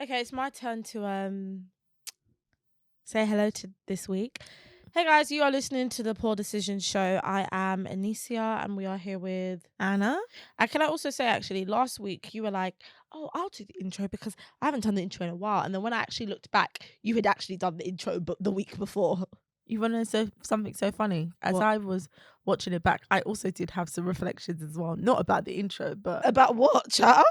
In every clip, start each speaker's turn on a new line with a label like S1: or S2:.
S1: Okay, it's my turn to say hello to this week. Hey guys, you are listening to the Poor Decisions Show. I am Anissa and we are here with
S2: Anna?
S1: And can I also say actually last week you were like, oh, I'll do the intro because I haven't done the intro in a while. And then when I actually looked back, you had actually done the intro but the week before.
S2: You want to say something so funny? As
S1: What?
S2: I was watching it back, I also did have some reflections as well. Not about the intro, but
S1: About what, child?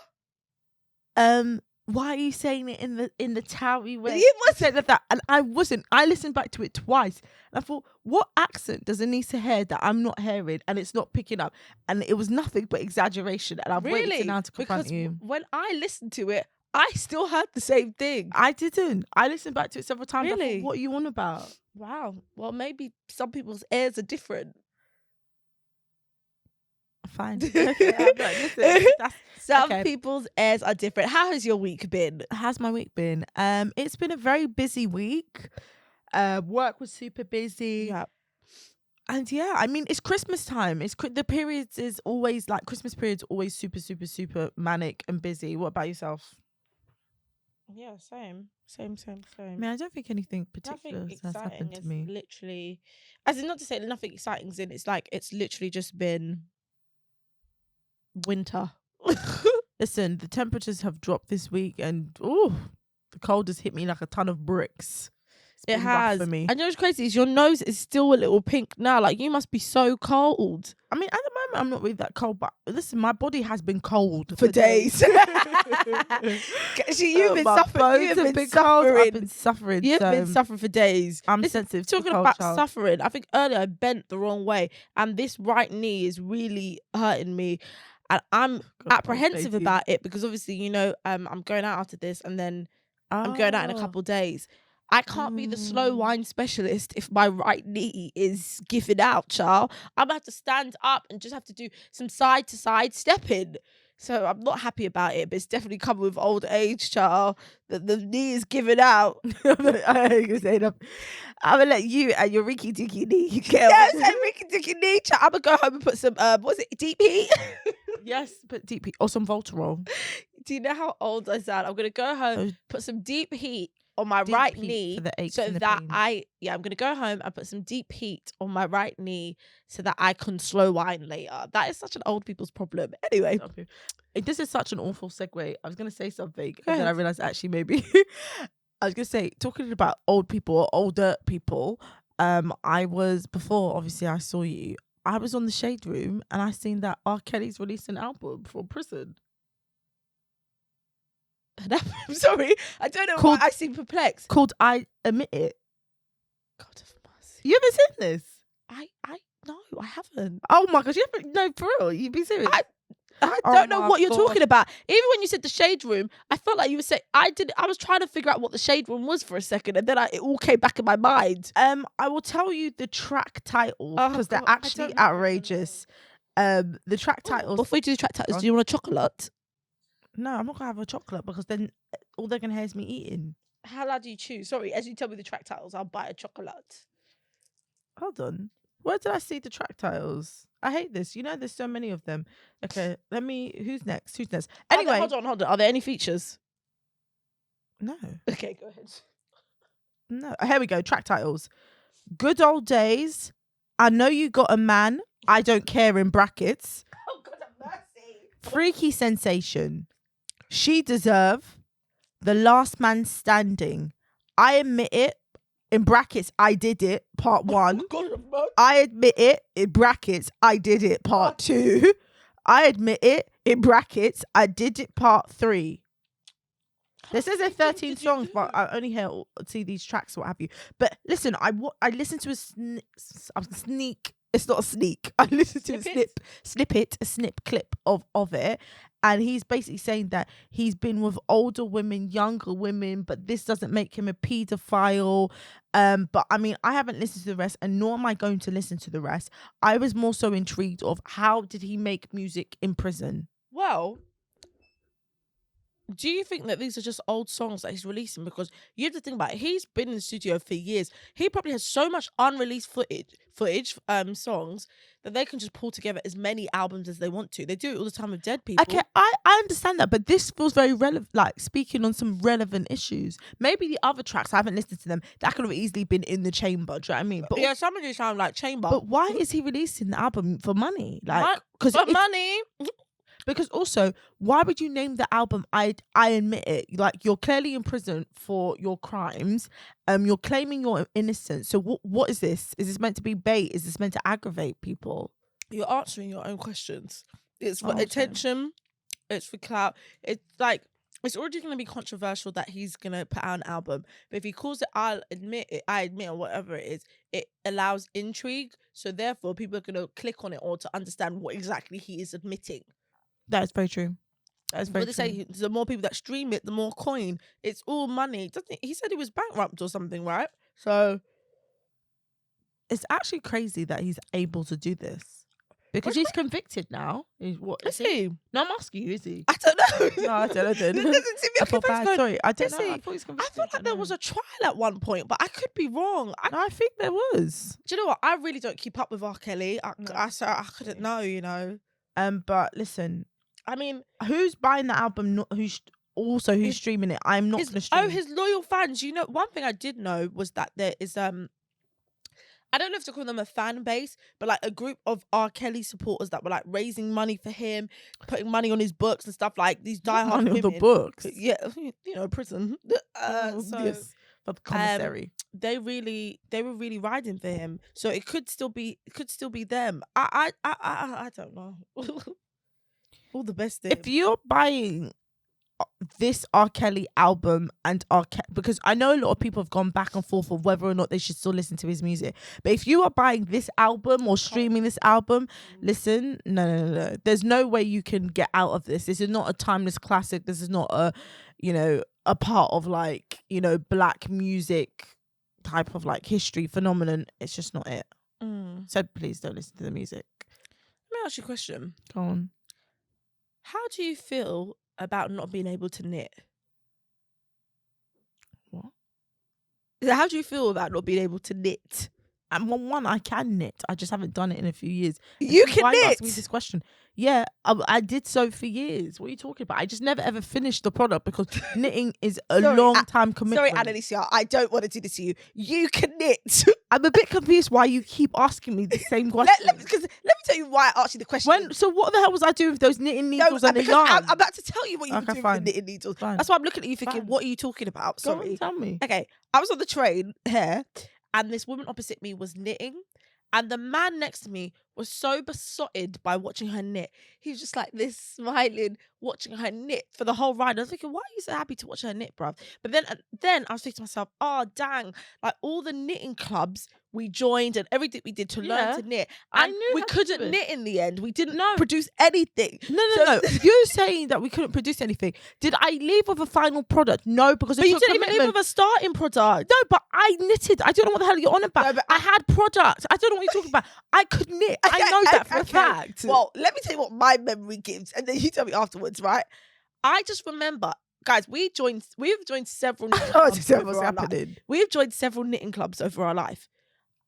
S2: why are you saying it in the Towie way?
S1: You must
S2: said that, and I wasn't. I listened back to it twice, and I thought, what accent does Anissa hear that I'm not hearing, and it's not picking up? And it was nothing but exaggeration. And I've waited till now to confront
S1: because
S2: you.
S1: when I listened to it, I still heard the same thing.
S2: I didn't. I listened back to it several times. I
S1: Really?
S2: thought, what are you on about?
S1: Wow. Well, maybe some people's ears are different.
S2: Fine. Okay, I'm like, listen,
S1: Some
S2: okay.
S1: people's ears are different. How has your week been?
S2: How's my week been? It's been a very busy week. Work was super busy.
S1: Yeah.
S2: And yeah, I mean, it's Christmas time. The periods is always like Christmas period's always super, super, super manic and busy. What about yourself?
S1: Yeah, same.
S2: I mean, I don't think anything particular
S1: Nothing
S2: has happened to me.
S1: Literally, as in not to say nothing exciting's in. It's like it's literally just been winter.
S2: Listen, the temperatures have dropped this week, and the cold has hit me like a ton of bricks.
S1: It has.
S2: For me.
S1: And you know what's crazy is your nose is still a little pink now. Like you must be so cold.
S2: I mean, at the moment, I'm not really that cold, but listen, my body has been cold
S1: For days. You've been suffering. You've been suffering.
S2: I've been suffering.
S1: You've been suffering for days.
S2: I'm sensitive.
S1: Talking about suffering, I think earlier I bent the wrong way, and this right knee is really hurting me. And I'm apprehensive about it because obviously, you know, I'm going out after this, and then I'm going out in a couple of days. I can't be the slow wine specialist if my right knee is giving out, child. I'm gonna have to stand up and just have to do some side to side stepping. So I'm not happy about it, but it's definitely coming with old age, child. The knee is giving out.
S2: I'm gonna let you and your Ricky Dicky knee.
S1: Yes, Ricky Dicky knee, child. I'm gonna go home and put some what's it, deep heat?
S2: Yes, put deep heat or some Voltarol.
S1: Do you know how old I sound? I'm gonna go home, put some deep heat on my right knee so that I'm gonna go home and put some deep heat on my right knee so that I can slow wine later. That is such an old people's problem. Anyway,
S2: this is such an awful segue. I was gonna say something and then I realized actually maybe I was gonna say, talking about old people or older people, I was, before obviously I saw you, I was on the Shade Room and I seen that R. Kelly's released an album from prison.
S1: I'm sorry, I don't know why I seem perplexed.
S2: Called I Admit It.
S1: God of mercy.
S2: You ever seen this?
S1: No, I haven't.
S2: Oh my gosh, you haven't? No, for real, you be serious?
S1: I don't know what you're talking about. Even when you said the Shade Room, I felt like you were saying I was trying to figure out what the Shade Room was for a second, and then it all came back in my mind.
S2: I will tell you the track titles because they're actually outrageous. The track titles.
S1: Before you do the track titles, do you want a chocolate?
S2: No, I'm not gonna have a chocolate because then all they're gonna hear is me eating.
S1: How loud do you chew? Sorry, as you tell me the track titles, I'll buy a chocolate.
S2: Hold on. Where did I see the track titles? I hate this. You know, there's so many of them. Okay, who's next? Anyway.
S1: Hold on. Are there any features?
S2: No.
S1: Okay, go ahead.
S2: No. Here we go. Track titles. Good Old Days. I Know You Got a Man. I Don't Care in brackets.
S1: Oh, God have mercy.
S2: Freaky Sensation. She Deserve. The Last Man Standing. I Admit It. In brackets, I Did It, part 1. I Admit It, in brackets, I Did It, part 2. I Admit It, in brackets, I Did It, part 3. This is 13 songs, but I only see these tracks, what have you. But listen, I listened to a sneak. It's not a sneak. I listened to a snip clip of it. And he's basically saying that he's been with older women, younger women, but this doesn't make him a paedophile. But I mean, I haven't listened to the rest, and nor am I going to listen to the rest. I was more so intrigued of how did he make music in prison?
S1: Well, do you think that these are just old songs that he's releasing? Because you have to think about it. He's been in the studio for years. He probably has so much unreleased footage, songs that they can just pull together as many albums as they want to. They do it all the time with dead people.
S2: Okay, I understand that, but this feels very relevant, like speaking on some relevant issues. Maybe the other tracks, I haven't listened to them, that could have easily been in the chamber, do you know what I mean? But
S1: yeah, some of these sound like chamber.
S2: But why is he releasing the album for money? Like,
S1: money.
S2: Because also, why would you name the album I Admit It? Like, you're clearly in prison for your crimes. You're claiming you're innocent. So what is this? Is this meant to be bait? Is this meant to aggravate people?
S1: You're answering your own questions. It's for attention. It's for clout. It's like, it's already going to be controversial that he's going to put out an album. But if he calls it I Admit It, or whatever it is, it allows intrigue. So therefore, people are going to click on it or to understand what exactly he is admitting.
S2: That is very true. That is very
S1: true.
S2: They
S1: say the more people that stream it, the more coin. It's all money. Doesn't he said he was bankrupt or something, right? So
S2: it's actually crazy that he's able to do this. Because he's convicted now.
S1: Is he?
S2: No, I'm asking you, is he?
S1: I don't know.
S2: No, I don't know then.
S1: I feel bad.
S2: Sorry, I don't know. I thought he's convicted.
S1: I felt like there was a trial at one point, but I could be wrong.
S2: I think there was.
S1: Do you know what? I really don't keep up with R. Kelly. I couldn't know, you know.
S2: But listen,
S1: I mean,
S2: who's buying the album? Who's streaming it? I'm not going to stream.
S1: Oh, his loyal fans. You know, one thing I did know was that there is I don't know if to call them a fan base, but like a group of R. Kelly supporters that were like raising money for him, putting money on his books and stuff, like these diehard women.
S2: On the books,
S1: yeah, you know, prison.
S2: Yes, for the commissary.
S1: They were really riding for him, so it could still be them. I don't know. All the best things.
S2: If you're buying this R. Kelly album and because I know a lot of people have gone back and forth of whether or not they should still listen to his music, but if you are buying this album or streaming this album, listen, no, there's no way you can get out of this. This is not a timeless classic. This is not a part of like, black music type of like history phenomenon. It's just not it. So please don't listen to the music.
S1: Let me ask you a question.
S2: Go on.
S1: How do you feel about not being able to knit?
S2: What?
S1: How do you feel about not being able to knit?
S2: And one, I can knit. I just haven't done it in a few years.
S1: You can
S2: Why
S1: knit?
S2: ask me this question? Yeah, I did so for years. What are you talking about? I just never ever finished the product because knitting is a long time commitment.
S1: Sorry, Anissa, I don't want to do this to you. You can knit.
S2: I'm a bit confused why you keep asking me the same question.
S1: Let me tell you why I asked you the question.
S2: So what the hell was I doing with those knitting needles and the yarn?
S1: I'm about to tell you what you were doing with the knitting needles.
S2: Fine.
S1: That's why I'm looking at you thinking, what are you talking about? Sorry.
S2: Go on, tell me.
S1: Okay, I was on the train here and this woman opposite me was knitting. And the man next to me was so besotted by watching her knit. He was just like this, smiling, watching her knit for the whole ride. I was thinking, why are you so happy to watch her knit, bruv? But then I was thinking to myself, oh, dang. Like all the knitting clubs we joined and everything we did to learn to knit. And we couldn't knit in the end. We didn't produce anything.
S2: No. You're saying that we couldn't produce anything. Did I leave with a final product? No, because
S1: you didn't even leave with a starting product.
S2: No, but I knitted. I don't know what the hell you're on about. No, but I had products. I don't know what you're talking about. I could knit. I know that for a fact.
S1: Well, let me tell you what my memory gives, and then you tell me afterwards, right? I just remember, guys, we've joined several knitting clubs over our life. We've joined several knitting clubs over our life.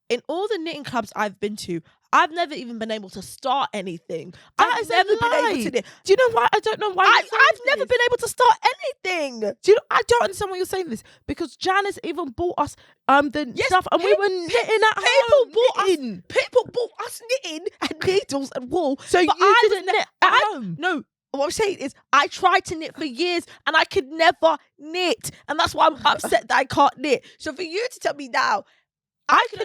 S1: In all the knitting clubs I've been to, I've never even been able to start anything. I've never been able to knit.
S2: Do you know why? I don't know why.
S1: I've never been able to start anything.
S2: Do you know? I don't understand why you're saying this because Janice even bought us stuff and we were knitting at home.
S1: People bought us knitting and needles and wool.
S2: So you didn't knit at home?
S1: No. What I'm saying is I tried to knit for years and I could never knit. And that's why I'm upset that I can't knit. So for you to tell me now, I can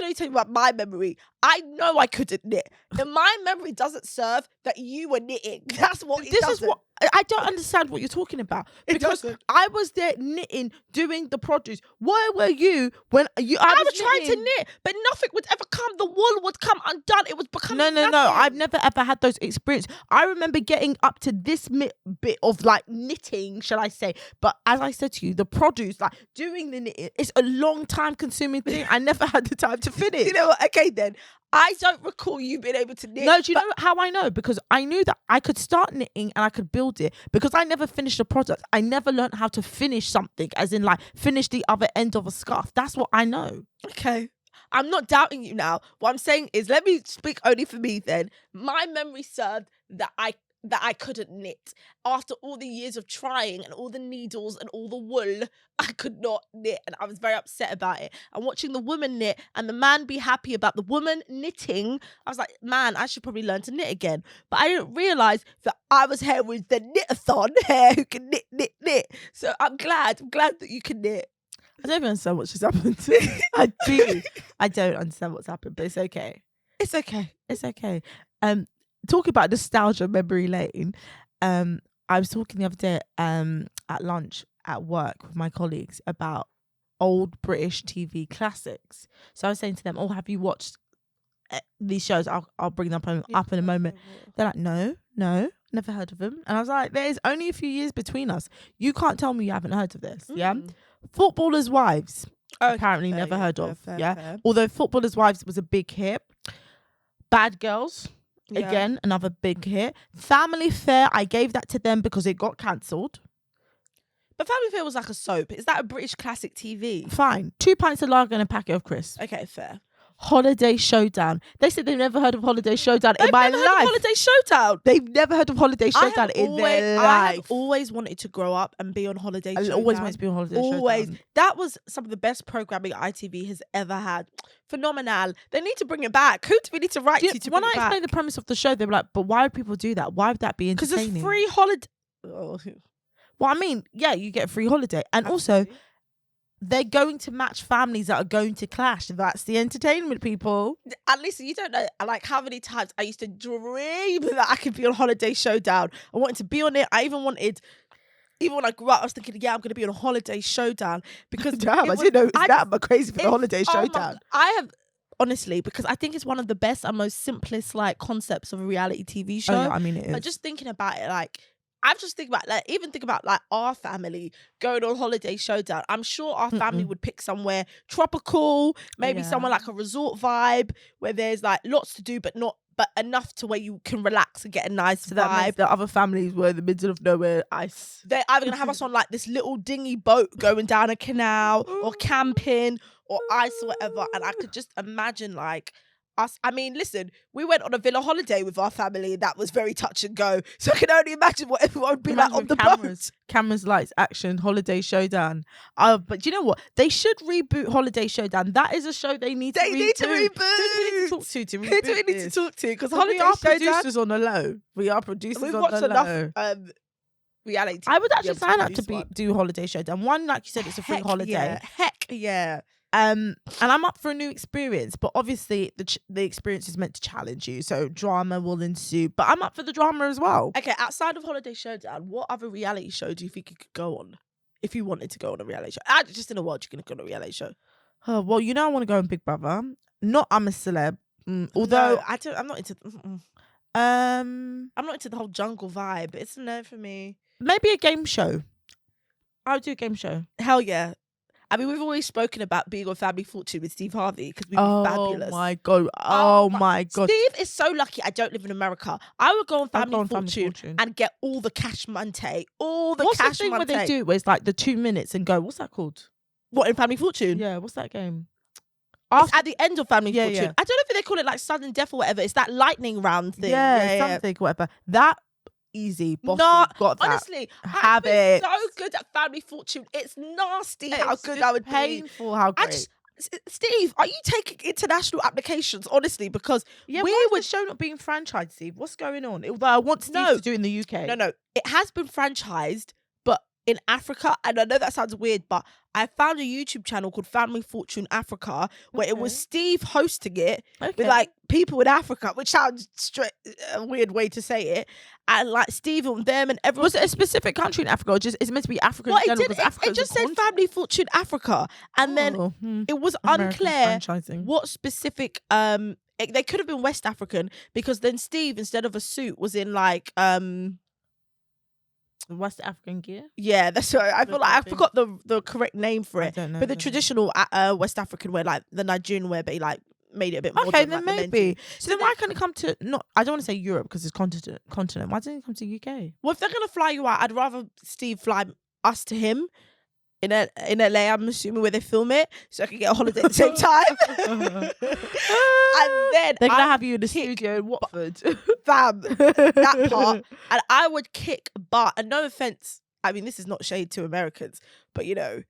S1: only tell you about my memory. I know I couldn't knit. And my memory doesn't serve that you were knitting. That's what it doesn't.
S2: This is what I don't understand what you're talking about. Because I was there knitting, doing the produce. Where were you when I was
S1: trying to knit, but nothing would ever come. The wool would come undone. It was becoming
S2: No. I've never ever had those experiences. I remember getting up to this bit of like knitting, shall I say? But as I said to you, the produce, like doing the knitting, it's a long time consuming thing. I never had the time to finish.
S1: You know what? Okay, then I don't recall you being able to knit.
S2: No, do you know how I know? Because I knew that I could start knitting and I could build it, because I never finished a product. I never learned how to finish something, as in like finish the other end of a scarf. That's what I know.
S1: Okay. I'm not doubting you now. What I'm saying is, let me speak only for me then. My memory served that I couldn't knit. After all the years of trying and all the needles and all the wool, I could not knit, and I was very upset about it. And watching the woman knit and the man be happy about the woman knitting, I was like, man, I should probably learn to knit again. But I didn't realise that I was here with the knit-a-thon here who can knit. So I'm glad that you can knit.
S2: I don't even understand what's just happened to me. I do. I don't understand what's happened, but it's okay.
S1: It's okay.
S2: It's okay. Talking about nostalgia, memory lane. I was talking the other day at lunch at work with my colleagues about old British TV classics. So I was saying to them, "Oh, have you watched these shows?" I'll bring them up in a moment. They're like, "No, never heard of them." And I was like, "There's only a few years between us. You can't tell me you haven't heard of this." Yeah. Footballers' Wives. Apparently never heard of. Fair. Although Footballers' Wives was a big hit. Bad Girls. Yeah. Again, another big hit. Family Fair, I gave that to them because it got cancelled.
S1: But Family Fair was like a soap. Is that a British classic TV?
S2: Fine. 2 pints of lager and a packet of crisps.
S1: Okay, fair.
S2: Holiday Showdown. They said they've never heard of Holiday Showdown in my life.
S1: Holiday Showdown.
S2: They've never heard of Holiday Showdown in their life.
S1: I have always wanted to grow up and be on Holiday Showdown.
S2: I always wanted to be on Holiday Showdown.
S1: That was some of the best programming ITV has ever had. Phenomenal. They need to bring it back. Who do we need to write to bring it back?
S2: When I explained the premise of the show, they were like, but why would people do that? Why would that be entertaining?
S1: Because it's free holiday.
S2: Oh. Well, I mean, yeah, you get a free holiday. And also, they're going to match families that are going to clash. That's the entertainment, people.
S1: And listen, you don't know like how many times I used to dream that I could be on Holiday Showdown. I wanted to be on it. I even when I grew up, I was thinking, yeah, I'm going to be on a Holiday Showdown. Because
S2: damn, I didn't know that, but crazy for the Holiday Showdown.
S1: I have, honestly, because I think it's one of the best and most simplest like concepts of a reality TV show.
S2: Oh, yeah, I mean, it is.
S1: But just thinking about it, like, I've just think about like our family going on Holiday Showdown. I'm sure our family would pick somewhere tropical, maybe somewhere like a resort vibe where there's like lots to do, but enough to where you can relax and get a nice vibe.
S2: That means the other families were in the middle of nowhere, ice.
S1: They're either gonna have us on like this little dinghy boat going down a canal or camping or ice or whatever, and I could just imagine like us. I mean, listen, we went on a villa holiday with our family and that was very touch and go. So I can only imagine what everyone would be like on the boat.
S2: Cameras, lights, action, Holiday Showdown. But you know what? They should reboot Holiday Showdown. That is a show they need to reboot.
S1: Who do we need to talk to? Because Holiday Showdown,
S2: producers on the low. We are producers on the low. We've watched
S1: enough reality.
S2: I would actually sign up to do Holiday Showdown. One, like you said, it's a free holiday.
S1: Yeah. Heck yeah.
S2: And I'm up for a new experience, but obviously the experience is meant to challenge you, so drama will ensue. But I'm up for the drama as well.
S1: Okay, outside of Holiday Showdown, what other reality show do you think you could go on if you wanted to go on a reality show? Just in the world, you're gonna go on a reality show.
S2: Oh well, you know I want to go on Big Brother. Not I'm a celeb, although
S1: no, I'm not into. I'm not into the whole jungle vibe. It's a no for me.
S2: Maybe a game show. I would do a game show.
S1: Hell yeah. I mean, we've always spoken about being on Family Fortune with Steve Harvey because we'd be fabulous.
S2: Oh my god!
S1: Steve is so lucky I don't live in America. I would go on Family Fortune and get all the cash monte,
S2: What's the thing where they do where it's like the 2 minutes and go? What's that called?
S1: What, in Family Fortune?
S2: Yeah, what's that game?
S1: It's at the end of Family Fortune.
S2: Yeah.
S1: I don't know if they call it like sudden death or whatever. It's that lightning round thing.
S2: Something, whatever. That easy, bossy, got that.
S1: Honestly,
S2: have it.
S1: So good at Family Fortune. It's nasty how good I would be.
S2: Painful how great.
S1: Steve, are you taking international applications? Honestly, because
S2: we were show not being franchised, Steve. What's going on? Although I want Steve to do it in the UK.
S1: No, it has been franchised, but in Africa, and I know that sounds weird, but I found a YouTube channel called Family Fortune Africa where it was Steve hosting it with like people in Africa, which sounds a weird way to say it, and like Steve and them and everyone.
S2: Was it a specific country in Africa, or just it's meant to be Africa?
S1: Well, it just said Family Fortune Africa, and then it was unclear what specific. They could have been West African because then Steve, instead of a suit, was in like
S2: West African gear.
S1: Yeah, that's right. I feel like I forgot the correct name for it.
S2: I don't know,
S1: but the traditional West African wear, like the Nigerian wear, but like made it a bit more.
S2: Okay, then maybe. So then why can't it come to I don't want to say Europe because it's continent. Why doesn't it come to UK?
S1: Well, if they're gonna fly you out, I'd rather Steve fly us to him in LA. I'm assuming where they film it, so I can get a holiday at the same time. And then
S2: they're gonna have you in the studio in Watford,
S1: fam. That part, and I would kick butt. And no offense, I mean this is not shade to Americans, but you know,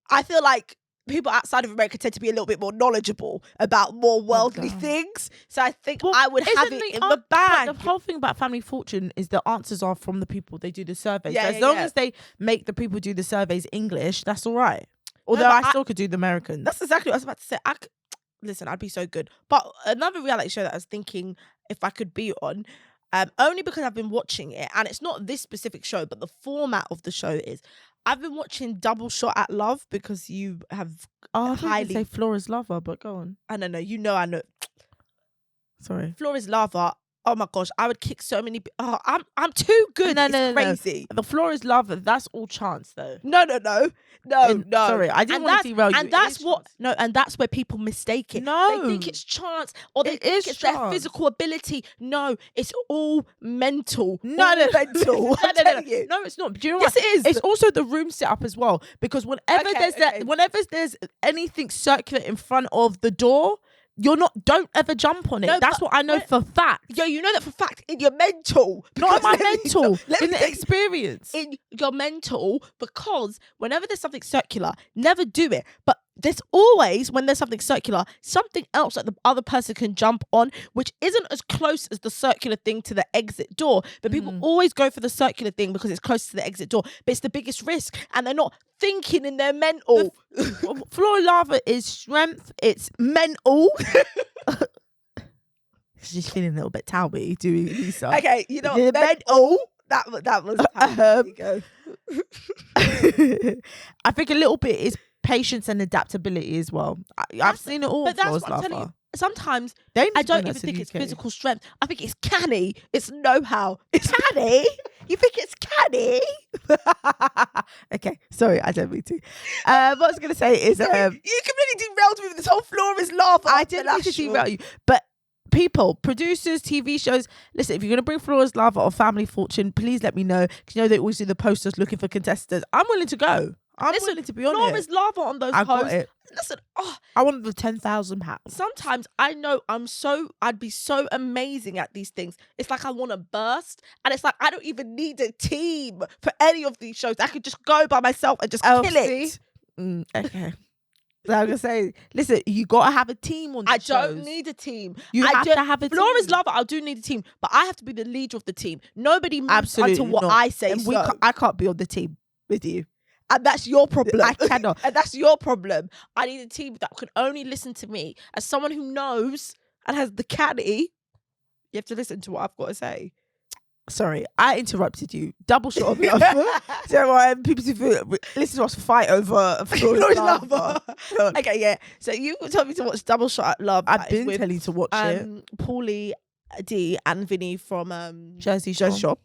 S1: I feel like people outside of America tend to be a little bit more knowledgeable about more worldly things. So I think I would have it in the bag.
S2: The whole thing about Family Fortune is the answers are from the people they do the surveys. As long as they make the people do the surveys English, that's all right. Although I still could do the Americans.
S1: That's exactly what I was about to say. Listen, I'd be so good. But another reality show that I was thinking if I could be on, only because I've been watching it, and it's not this specific show, but the format of the show is, I've been watching Double Shot at Love because you have
S2: highly say Flora's Lover, but go on.
S1: I don't know. You know, I know.
S2: Sorry,
S1: Flora's Lover. Oh my gosh, I would kick so many. I'm too good. It's crazy.
S2: The Flora's Lover. That's all chance though.
S1: No.
S2: Sorry, I didn't want to derail you.
S1: And that's what. Chance. No, and that's where people mistake it.
S2: No,
S1: they think it's chance, or they think it's their physical ability. No, it's all mental.
S2: No,
S1: mental.
S2: No, it's not. Do you know what?
S1: Yes, it is.
S2: It's also the room setup as well. Because whenever there's anything circular in front of the door, don't ever jump on it. No, that's what I know for fact.
S1: Yo, you know that for fact in your mental.
S2: Not in my mental. In the experience.
S1: In your mental, because whenever there's something circular, never do it. But there's always, when there's something circular, something else that the other person can jump on, which isn't as close as the circular thing to the exit door. But people always go for the circular thing because it's close to the exit door. But it's the biggest risk. And they're not thinking in their mental.
S2: Floor lava is strength. It's mental. She's feeling a little bit towby doing Anissa.
S1: Okay, you know, mental. That was there you go.
S2: I think a little bit is patience and adaptability as well. I've seen it all.
S1: But that's what I'm telling you. Sometimes I don't even think it's physical strength. I think it's canny. It's know-how. It's canny. You think it's canny?
S2: Okay, sorry, I don't mean to. What I was going to say is...
S1: you completely derailed me with this whole floor is lava.
S2: I didn't mean to derail you. But people, producers, TV shows, listen, if you're going to bring Flora's Lava or Family Fortune, please let me know. Because you know they always do the posters looking for contestants. I'm willing to go. I'm willing to be on
S1: Flora's Lava on those posts. Listen,
S2: I want the £10,000.
S1: Sometimes I know I'd be so amazing at these things. It's like I want to burst, and it's like I don't even need a team for any of these shows. I could just go by myself and just kill it.
S2: Okay. So I'm gonna say, listen, you gotta have a team on. I
S1: don't need a team.
S2: You have to have a team.
S1: Flora's Lava, I do need a team, but I have to be the leader of the team. Nobody moves until what I say.
S2: And I can't be on the team with you.
S1: And that's your problem.
S2: I cannot.
S1: And that's your problem. I need a team that can only listen to me as someone who knows and has the caddy. You have to listen to what I've got to say.
S2: Sorry, I interrupted you. Double shot of love. So people listen to us fight over Flora's Lava.
S1: Okay, yeah. So you told me to watch Double Shot at Love.
S2: I've been telling you to watch it.
S1: Paulie D and Vinny from
S2: Jersey Shore.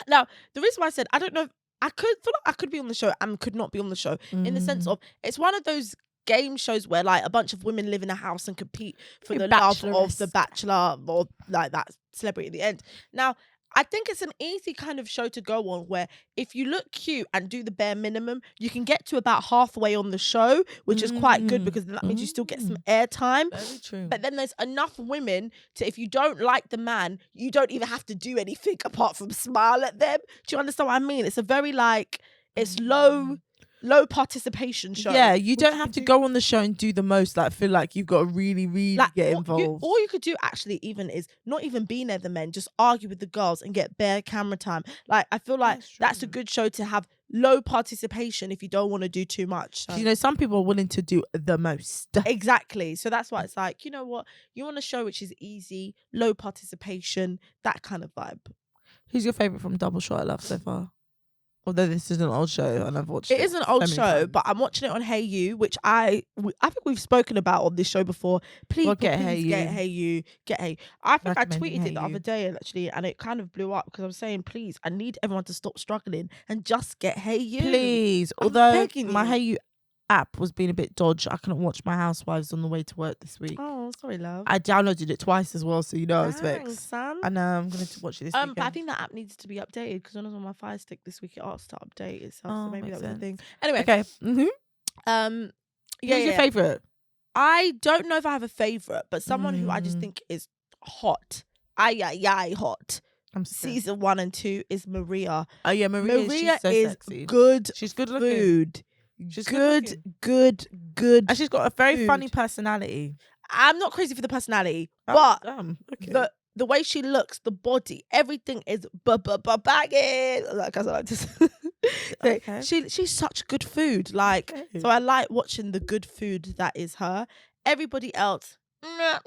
S1: Now, the reason why I said I don't know, I feel like I could be on the show and could not be on the show in the sense of it's one of those game shows where like a bunch of women live in a house and compete for the love of the bachelor or like that celebrity at the end. Now, I think it's an easy kind of show to go on where if you look cute and do the bare minimum, you can get to about halfway on the show, which is quite good because that means you still get some airtime.
S2: Very true.
S1: But then there's enough women to, if you don't like the man, you don't even have to do anything apart from smile at them. Do you understand what I mean? It's a very like, it's low participation show.
S2: Yeah, you don't have to go on the show and do the most. Like, feel like you've got to really, really get involved.
S1: All you could do actually even is not even be near the men, just argue with the girls and get bare camera time. Like, I feel like that's a good show to have low participation if you don't want to do too much. So.
S2: You know, some people are willing to do the most.
S1: Exactly. So that's why it's like, you know what? You want a show which is easy, low participation, that kind of vibe.
S2: Who's your favourite from Double Shot at Love so far? Although this is an old show and I've watched it.
S1: It is an old show, but I'm watching it on Hey You, which I think we've spoken about on this show before. Please get Hey You. I think I tweeted it the other day actually, and it kind of blew up because I'm saying, please, I need everyone to stop struggling and just get Hey You.
S2: Please. Although my Hey You app was being a bit dodgy. I couldn't watch My Housewives on the way to work this week.
S1: Oh, sorry, love.
S2: I downloaded it twice as well, so I was
S1: Thanks,
S2: vexed.
S1: son.
S2: I know I'm going to watch it this weekend.
S1: But I think that app needs to be updated because when I was on my Fire Stick this week, it asked to update itself. So maybe that was the thing. Anyway,
S2: okay.
S1: Who's
S2: your favorite?
S1: I don't know if I have a favorite, but someone who I just think is hot. Hot. Season 1 and 2 is Maria.
S2: Oh yeah, Maria she's so
S1: is
S2: sexy.
S1: Good.
S2: She's good looking.
S1: Food.
S2: She's
S1: good,
S2: and she's got a very
S1: food.
S2: funny personality.
S1: I'm not crazy for the personality, but the way she looks, the body, everything is bagging. Like I like to say. Okay. She's such good food. Like, so I like watching the good food that is her. Everybody else, like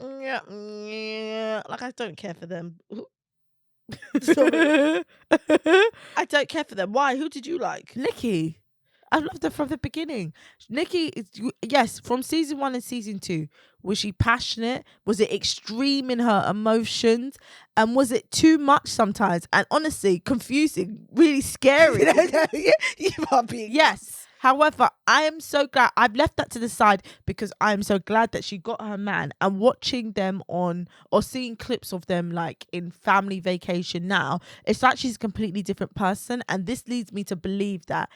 S1: I don't care for them. Sorry. I don't care for them. Why? Who did you like?
S2: Nikki. I loved her from the beginning. Nikki is, yes, from season 1 and season 2. Was she passionate? Was it extreme in her emotions? And was it too much sometimes? And honestly, confusing, really scary.
S1: You are being.
S2: Yes. However, I am so glad. I've left that to the side because I'm so glad that she got her man. And watching them or seeing clips of them like in family vacation now, it's like she's a completely different person. And this leads me to believe that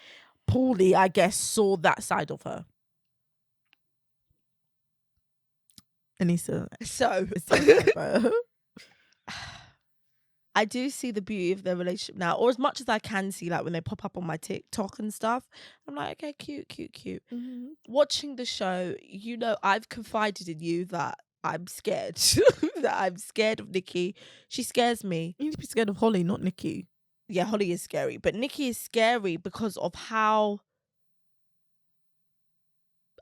S2: Paulie, I guess, saw that side of her. Anissa.
S1: So I do see the beauty of their relationship now, or as much as I can see, like when they pop up on my TikTok and stuff. I'm like, okay, cute. Mm-hmm. Watching the show, I've confided in you that I'm scared. That I'm scared of Nikki. She scares me.
S2: You need to be scared of Holly, not Nikki.
S1: Yeah, Holly is scary, but Nikki is scary because of how,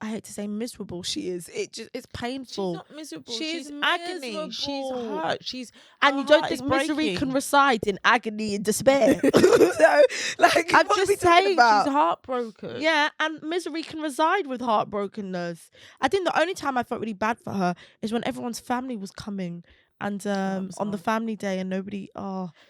S1: I hate to say, miserable she is. It's painful.
S2: She's not miserable.
S1: She's
S2: agony.
S1: miserable.
S2: She's hurt.
S1: And you don't think misery can reside in agony and despair? So, like,
S2: I'm just saying, she's heartbroken.
S1: Yeah, and misery can reside with heartbrokenness. I think the only time I felt really bad for her is when everyone's family was coming. And on the family day, and nobody.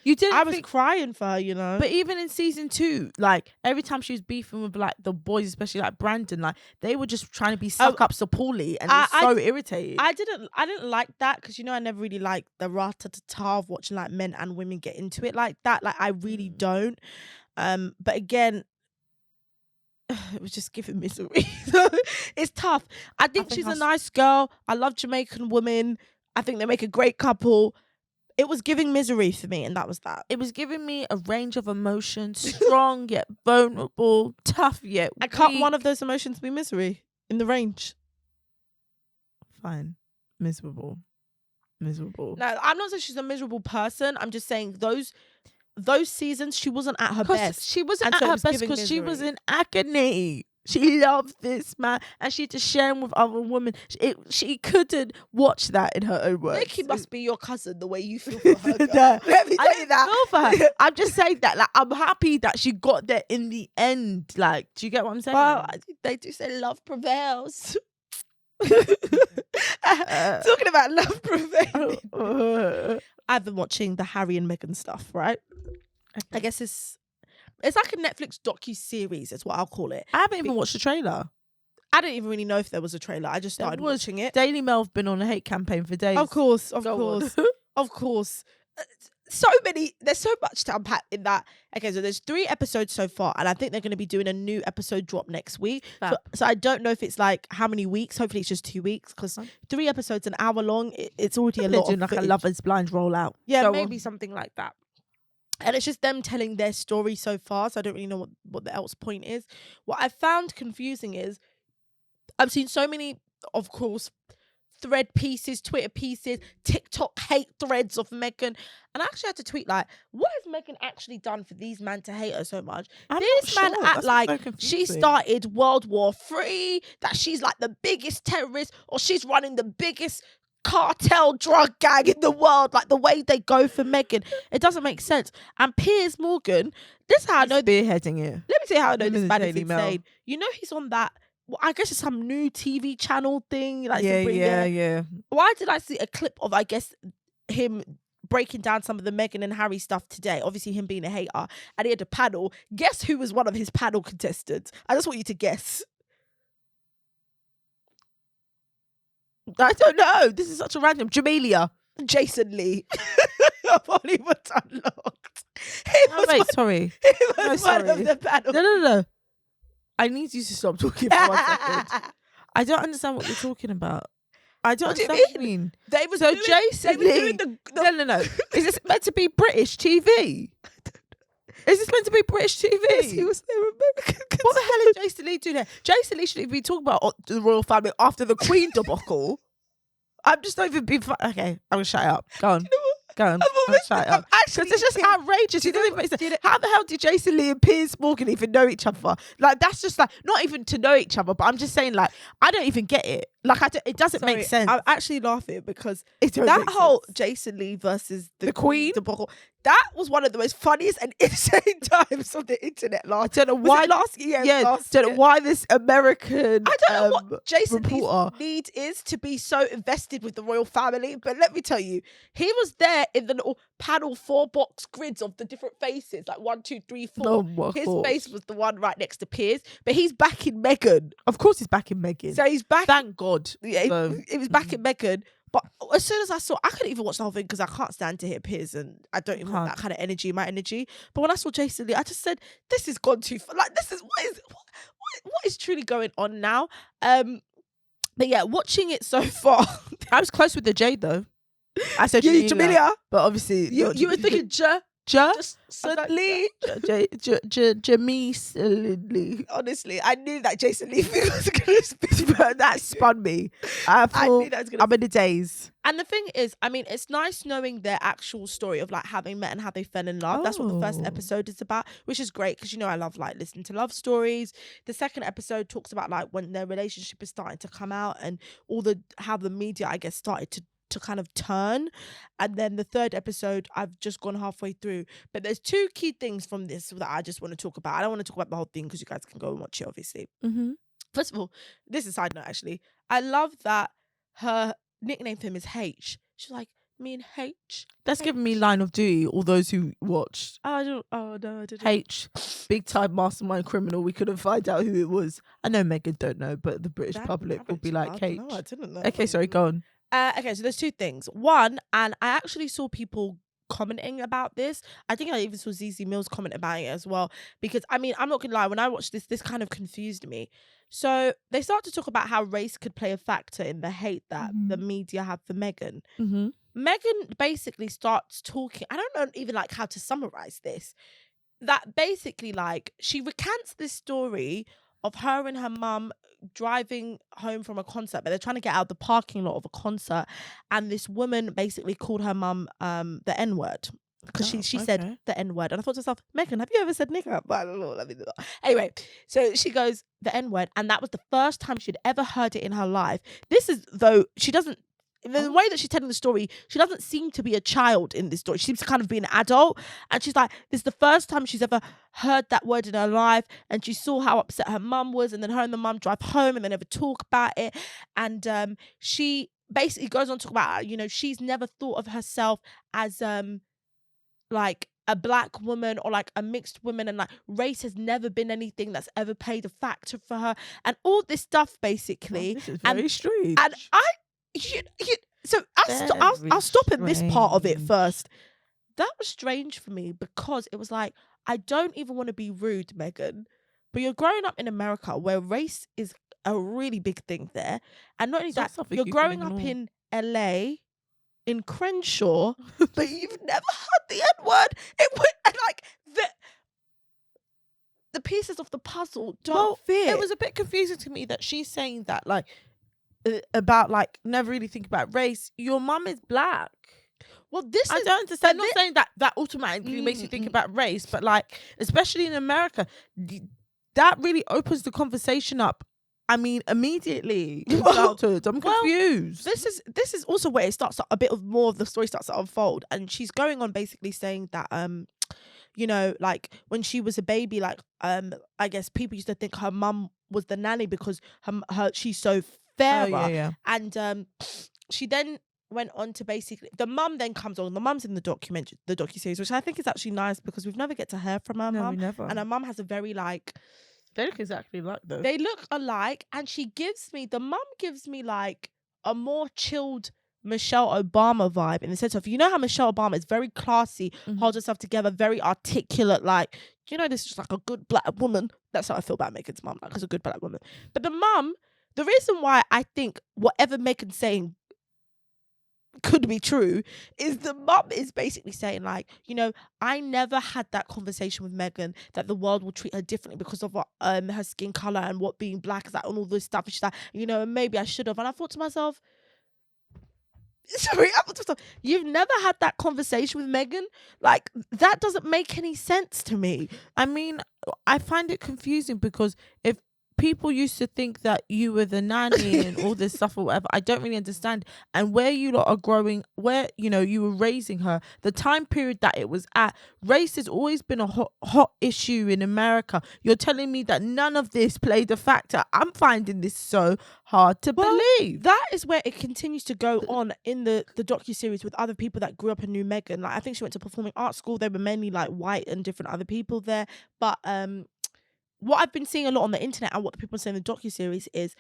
S2: You didn't.
S1: I was crying for her,
S2: But even in season 2, like every time she was beefing with like the boys, especially like Brandon, like they were just trying to be suck up Sapoli, and I was so irritated.
S1: I didn't like that because I never really liked the rat-ta-ta-ta of watching like men and women get into it like that. Like I really don't. But again, it was just giving misery. It's tough. I think she's a nice girl. I love Jamaican women. I think they make a great couple. It was giving misery for me, and that was that.
S2: It was giving me a range of emotions, strong yet vulnerable, tough yet weak.
S1: Can't one of those emotions be misery in the range?
S2: Fine. Miserable.
S1: No, I'm not saying she's a miserable person. I'm just saying those seasons she wasn't at her best.
S2: She wasn't at her best because she was in agony. She loved this man and she had to share him with other women. She couldn't watch that in her own words.
S1: Nikki must be your cousin the way you feel for her. Let me tell you that.
S2: I feel for her. I'm just saying that. Like, I'm happy that she got there in the end. Like, do you get what I'm saying?
S1: Well, they do say love prevails. Talking about love prevailing. I've been watching the Harry and Meghan stuff, right? Okay. I guess it's like a Netflix docu-series is what I'll call it.
S2: I haven't even watched the trailer.
S1: I didn't even really know if there was a trailer. I just started watching it.
S2: Daily Mail have been on a hate campaign for days.
S1: Of course. Of course. There's so much to unpack in that. Okay, so there's 3 episodes so far, and I think they're going to be doing a new episode drop next week. So I don't know if it's like how many weeks. Hopefully it's just 2 weeks, because 3 episodes an hour long, it's already a lot.
S2: They're doing like a Love is Blind rollout.
S1: Yeah, maybe something like that. And it's just them telling their story so far, so I don't really know what the else point is. What I found confusing is I've seen so many, of course, thread pieces, Twitter pieces, TikTok hate threads of Meghan. And I actually had to tweet like, what has Meghan actually done for these men to hate her so much? This man act like she started World War III, that she's like the biggest terrorist, or she's running the biggest cartel drug gang in the world. Like the way they go for Meghan, it doesn't make sense. And Piers Morgan, this is how I know
S2: spearheading it.
S1: Let me tell you how I know this man is insane. You know he's on that. Well, I guess it's some new TV channel thing. Like
S2: yeah.
S1: Why did I see a clip of, I guess, him breaking down some of the Meghan and Harry stuff today? Obviously, him being a hater, and he had a panel. Guess who was one of his panel contestants? I just want you to guess.
S2: I don't know. This is such a random. Jamelia.
S1: Jason Lee. Hollywood Unlocked.
S2: Sorry.
S1: He was one of the panel.
S2: No. I need you to stop talking for 1 second. I don't understand what you're talking about. I don't understand what you mean. Jason Lee. No. Is this meant to be British TV? Is this meant to be British TV?
S1: Yes, he was there American.
S2: What the hell is Jason Lee doing there? Jason Lee shouldn't be talking about the royal family after the Queen debacle. I'm just not even being okay, I'm gonna shut up. Go on. Go on. Shut up. Because it's just outrageous. It doesn't even make sense. How the hell did Jason Lee and Piers Morgan even know each other? Like, that's just like, not even to know each other, but I'm just saying, like, I don't even get it. Like, it doesn't make sense.
S1: I'm actually laughing because that whole Jason Lee versus the Queen debacle, that was one of the most funniest and insane times on the internet last.
S2: I don't know why
S1: last year.
S2: Don't know why this American
S1: I don't know what Jason
S2: reporter
S1: Lee's need is to be so invested with the royal family, but let me tell you, he was there in the little panel 4-box grids of the different faces, like 1, 2, 3, 4.
S2: Oh,
S1: his face was the one right next to Piers, but he's backing Meghan.
S2: Of course, he's backing Meghan.
S1: So he's back.
S2: Thank God.
S1: Yeah, he was backing Meghan. But as soon as I saw, I couldn't even watch the whole thing because I can't stand to hear Piers, and I don't even want that kind of energy in my energy. But when I saw Jason Lee, I just said, "This has gone too far. Like, this is what is truly going on now." But yeah, watching it so far,
S2: I was close with the Jade though. I said
S1: Jamelia,
S2: but obviously
S1: you were thinking Lee.
S2: Jamelia.
S1: Honestly, I knew that Jason Lee thing was going to speak.
S2: That spun me. I knew that was going to. I'm in the days.
S1: And the thing is, I mean, it's nice knowing their actual story of like how they met and how they fell in love. That's what the first episode is about, which is great because, you know, I love like listening to love stories. The second episode talks about like when their relationship is starting to come out and how the media, I guess, started to kind of turn. And then the third episode, I've just gone halfway through, but there's 2 key things from this that I just want to talk about. I don't want to talk about the whole thing because you guys can go and watch it, obviously. First of all, this is a side note actually, I love that her nickname for him is H. She's like, me and H.
S2: That's giving me Line of Duty. All those who watched.
S1: No, I didn't.
S2: H, big time mastermind criminal. We couldn't find out who it was. I know Meghan don't know, but the British public will be like H.
S1: No, I didn't know.
S2: Okay, sorry, go on.
S1: Okay, so there's 2 things. One, and I actually saw people commenting about this. I think I even saw ZZ Mills comment about it as well. Because, I mean, I'm not going to lie, when I watched this kind of confused me. So they start to talk about how race could play a factor in the hate that the media have for Meghan. Meghan basically starts talking, I don't know even like how to summarize this, that basically like she recants this story of her and her mum driving home from a concert, but they're trying to get out the parking lot of a concert, and this woman basically called her mum the N-word because she said the N-word, and I thought to myself, Meghan, have you ever said nigger? But I don't know. Anyway, so she goes the N-word, and that was the first time she'd ever heard it in her life. This is though she doesn't. The way that she's telling the story, she doesn't seem to be a child in this story. She seems to kind of be an adult. And she's like, this is the first time she's ever heard that word in her life. And she saw how upset her mum was. And then her and the mum drive home and they never talk about it. And she basically goes on to talk about, you know, she's never thought of herself as like a black woman or like a mixed woman. And like race has never been anything that's ever played a factor for her. And all this stuff basically.
S2: This is very strange.
S1: And so I'll stop at this part of it first. That was strange for me because it was like, I don't even want to be rude, Meghan, but you're growing up in America where race is a really big thing there. And not only that, you're growing up in LA, in Crenshaw, but you've never heard the N-word. It went and like the pieces of the puzzle don't fit.
S2: It was a bit confusing to me that she's saying that like about like never really think about race. Your mum is black.
S1: Well,
S2: I don't understand. I'm not saying that automatically makes you think about race, but like especially in America, that really opens the conversation up. I mean, immediately in childhood. I'm confused.
S1: This is also where it starts a bit of more of the story starts to unfold, and she's going on basically saying that you know, like when she was a baby, like I guess people used to think her mum was the nanny because her she's so fairer. And she then went on to basically, the mum then comes on, the mum's in the docuseries, which I think is actually nice because we've never get to hear from her mum. And her mum has a very like,
S2: they look exactly like though.
S1: They look alike, and the mum gives me like a more chilled Michelle Obama vibe, in the sense of, you know how Michelle Obama is very classy, holds herself together, very articulate, like, you know, this is just like a good black woman. That's how I feel about Meghan's mum, like, as a good black woman. But the mum, the reason why I think whatever Meghan's saying could be true is the mum is basically saying, like, you know, I never had that conversation with Meghan that the world will treat her differently because of her skin color and what being black is like, and all this stuff. She's like, you know, maybe I should have. And I thought to myself, sorry, you've never had that conversation with Meghan? Like, that doesn't make any sense to me.
S2: I mean, I find it confusing because if people used to think that you were the nanny and all this stuff or whatever, I don't really understand. And where you lot are growing, where, you know, you were raising her, the time period that it was at, race has always been a hot issue in America. You're telling me that none of this played a factor? I'm finding this so hard to believe.
S1: That is where it continues to go on in the docuseries with other people that grew up and knew Meghan. Like, I think she went to performing arts school. There were mainly like Whyte and different other people there. But what I've been seeing a lot on the internet and what the people say in the docuseries is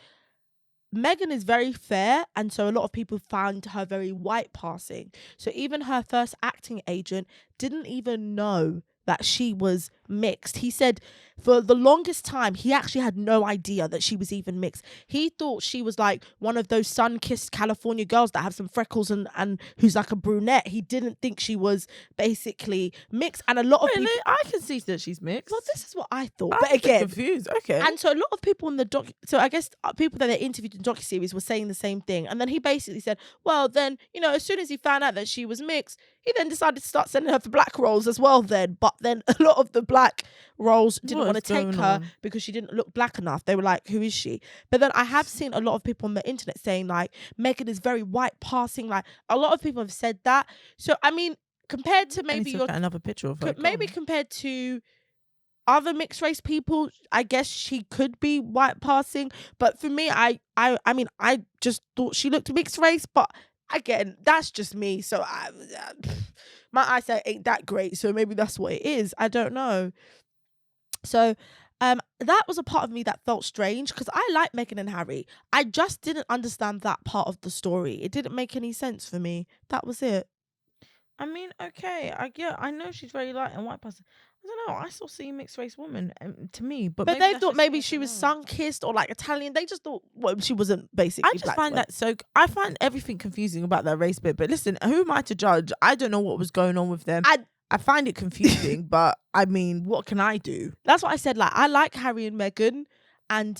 S1: Meghan is very fair, and so a lot of people found her very white passing. So even her first acting agent didn't even know that she was mixed. He said for the longest time he actually had no idea that she was even mixed. He thought she was like one of those sun-kissed California girls that have some freckles and who's like a brunette. He didn't think she was basically mixed. And a lot of people,
S2: I can see that she's mixed.
S1: well, this is what I thought.
S2: I'm
S1: but again,
S2: confused. Okay.
S1: And so a lot of people in the so I guess people that they interviewed in docuseries were saying the same thing. And then he basically said, well, then, you know, as soon as he found out that she was mixed, he then decided to start sending her for black roles as well then. But then a lot of the black roles didn't want to take her because she didn't look black enough. They were like, who is she? But then I have seen a lot of people on the internet saying, like, Meghan is very white passing. Like, a lot of people have said that. So, I mean, compared to maybe
S2: another picture of her.
S1: Maybe compared to other mixed race people, I guess she could be white passing. But for me, I mean, I just thought she looked mixed race. But again, that's just me. So my eyesight ain't that great. So maybe that's what it is. I don't know. So that was a part of me that felt strange because I like Meghan and Harry. I just didn't understand that part of the story. It didn't make any sense for me. That was it.
S2: I mean, okay, I know she's very light and white person. I don't know. I still see a mixed race woman to me, but
S1: they thought maybe she was sun-kissed or like Italian. They just thought, well, she wasn't basically.
S2: I just find that so. I find everything confusing about that race bit. But listen, who am I to judge? I don't know what was going on with them. I find it confusing, but I mean, what can I do?
S1: That's what I said. Like, I like Harry and Meghan, and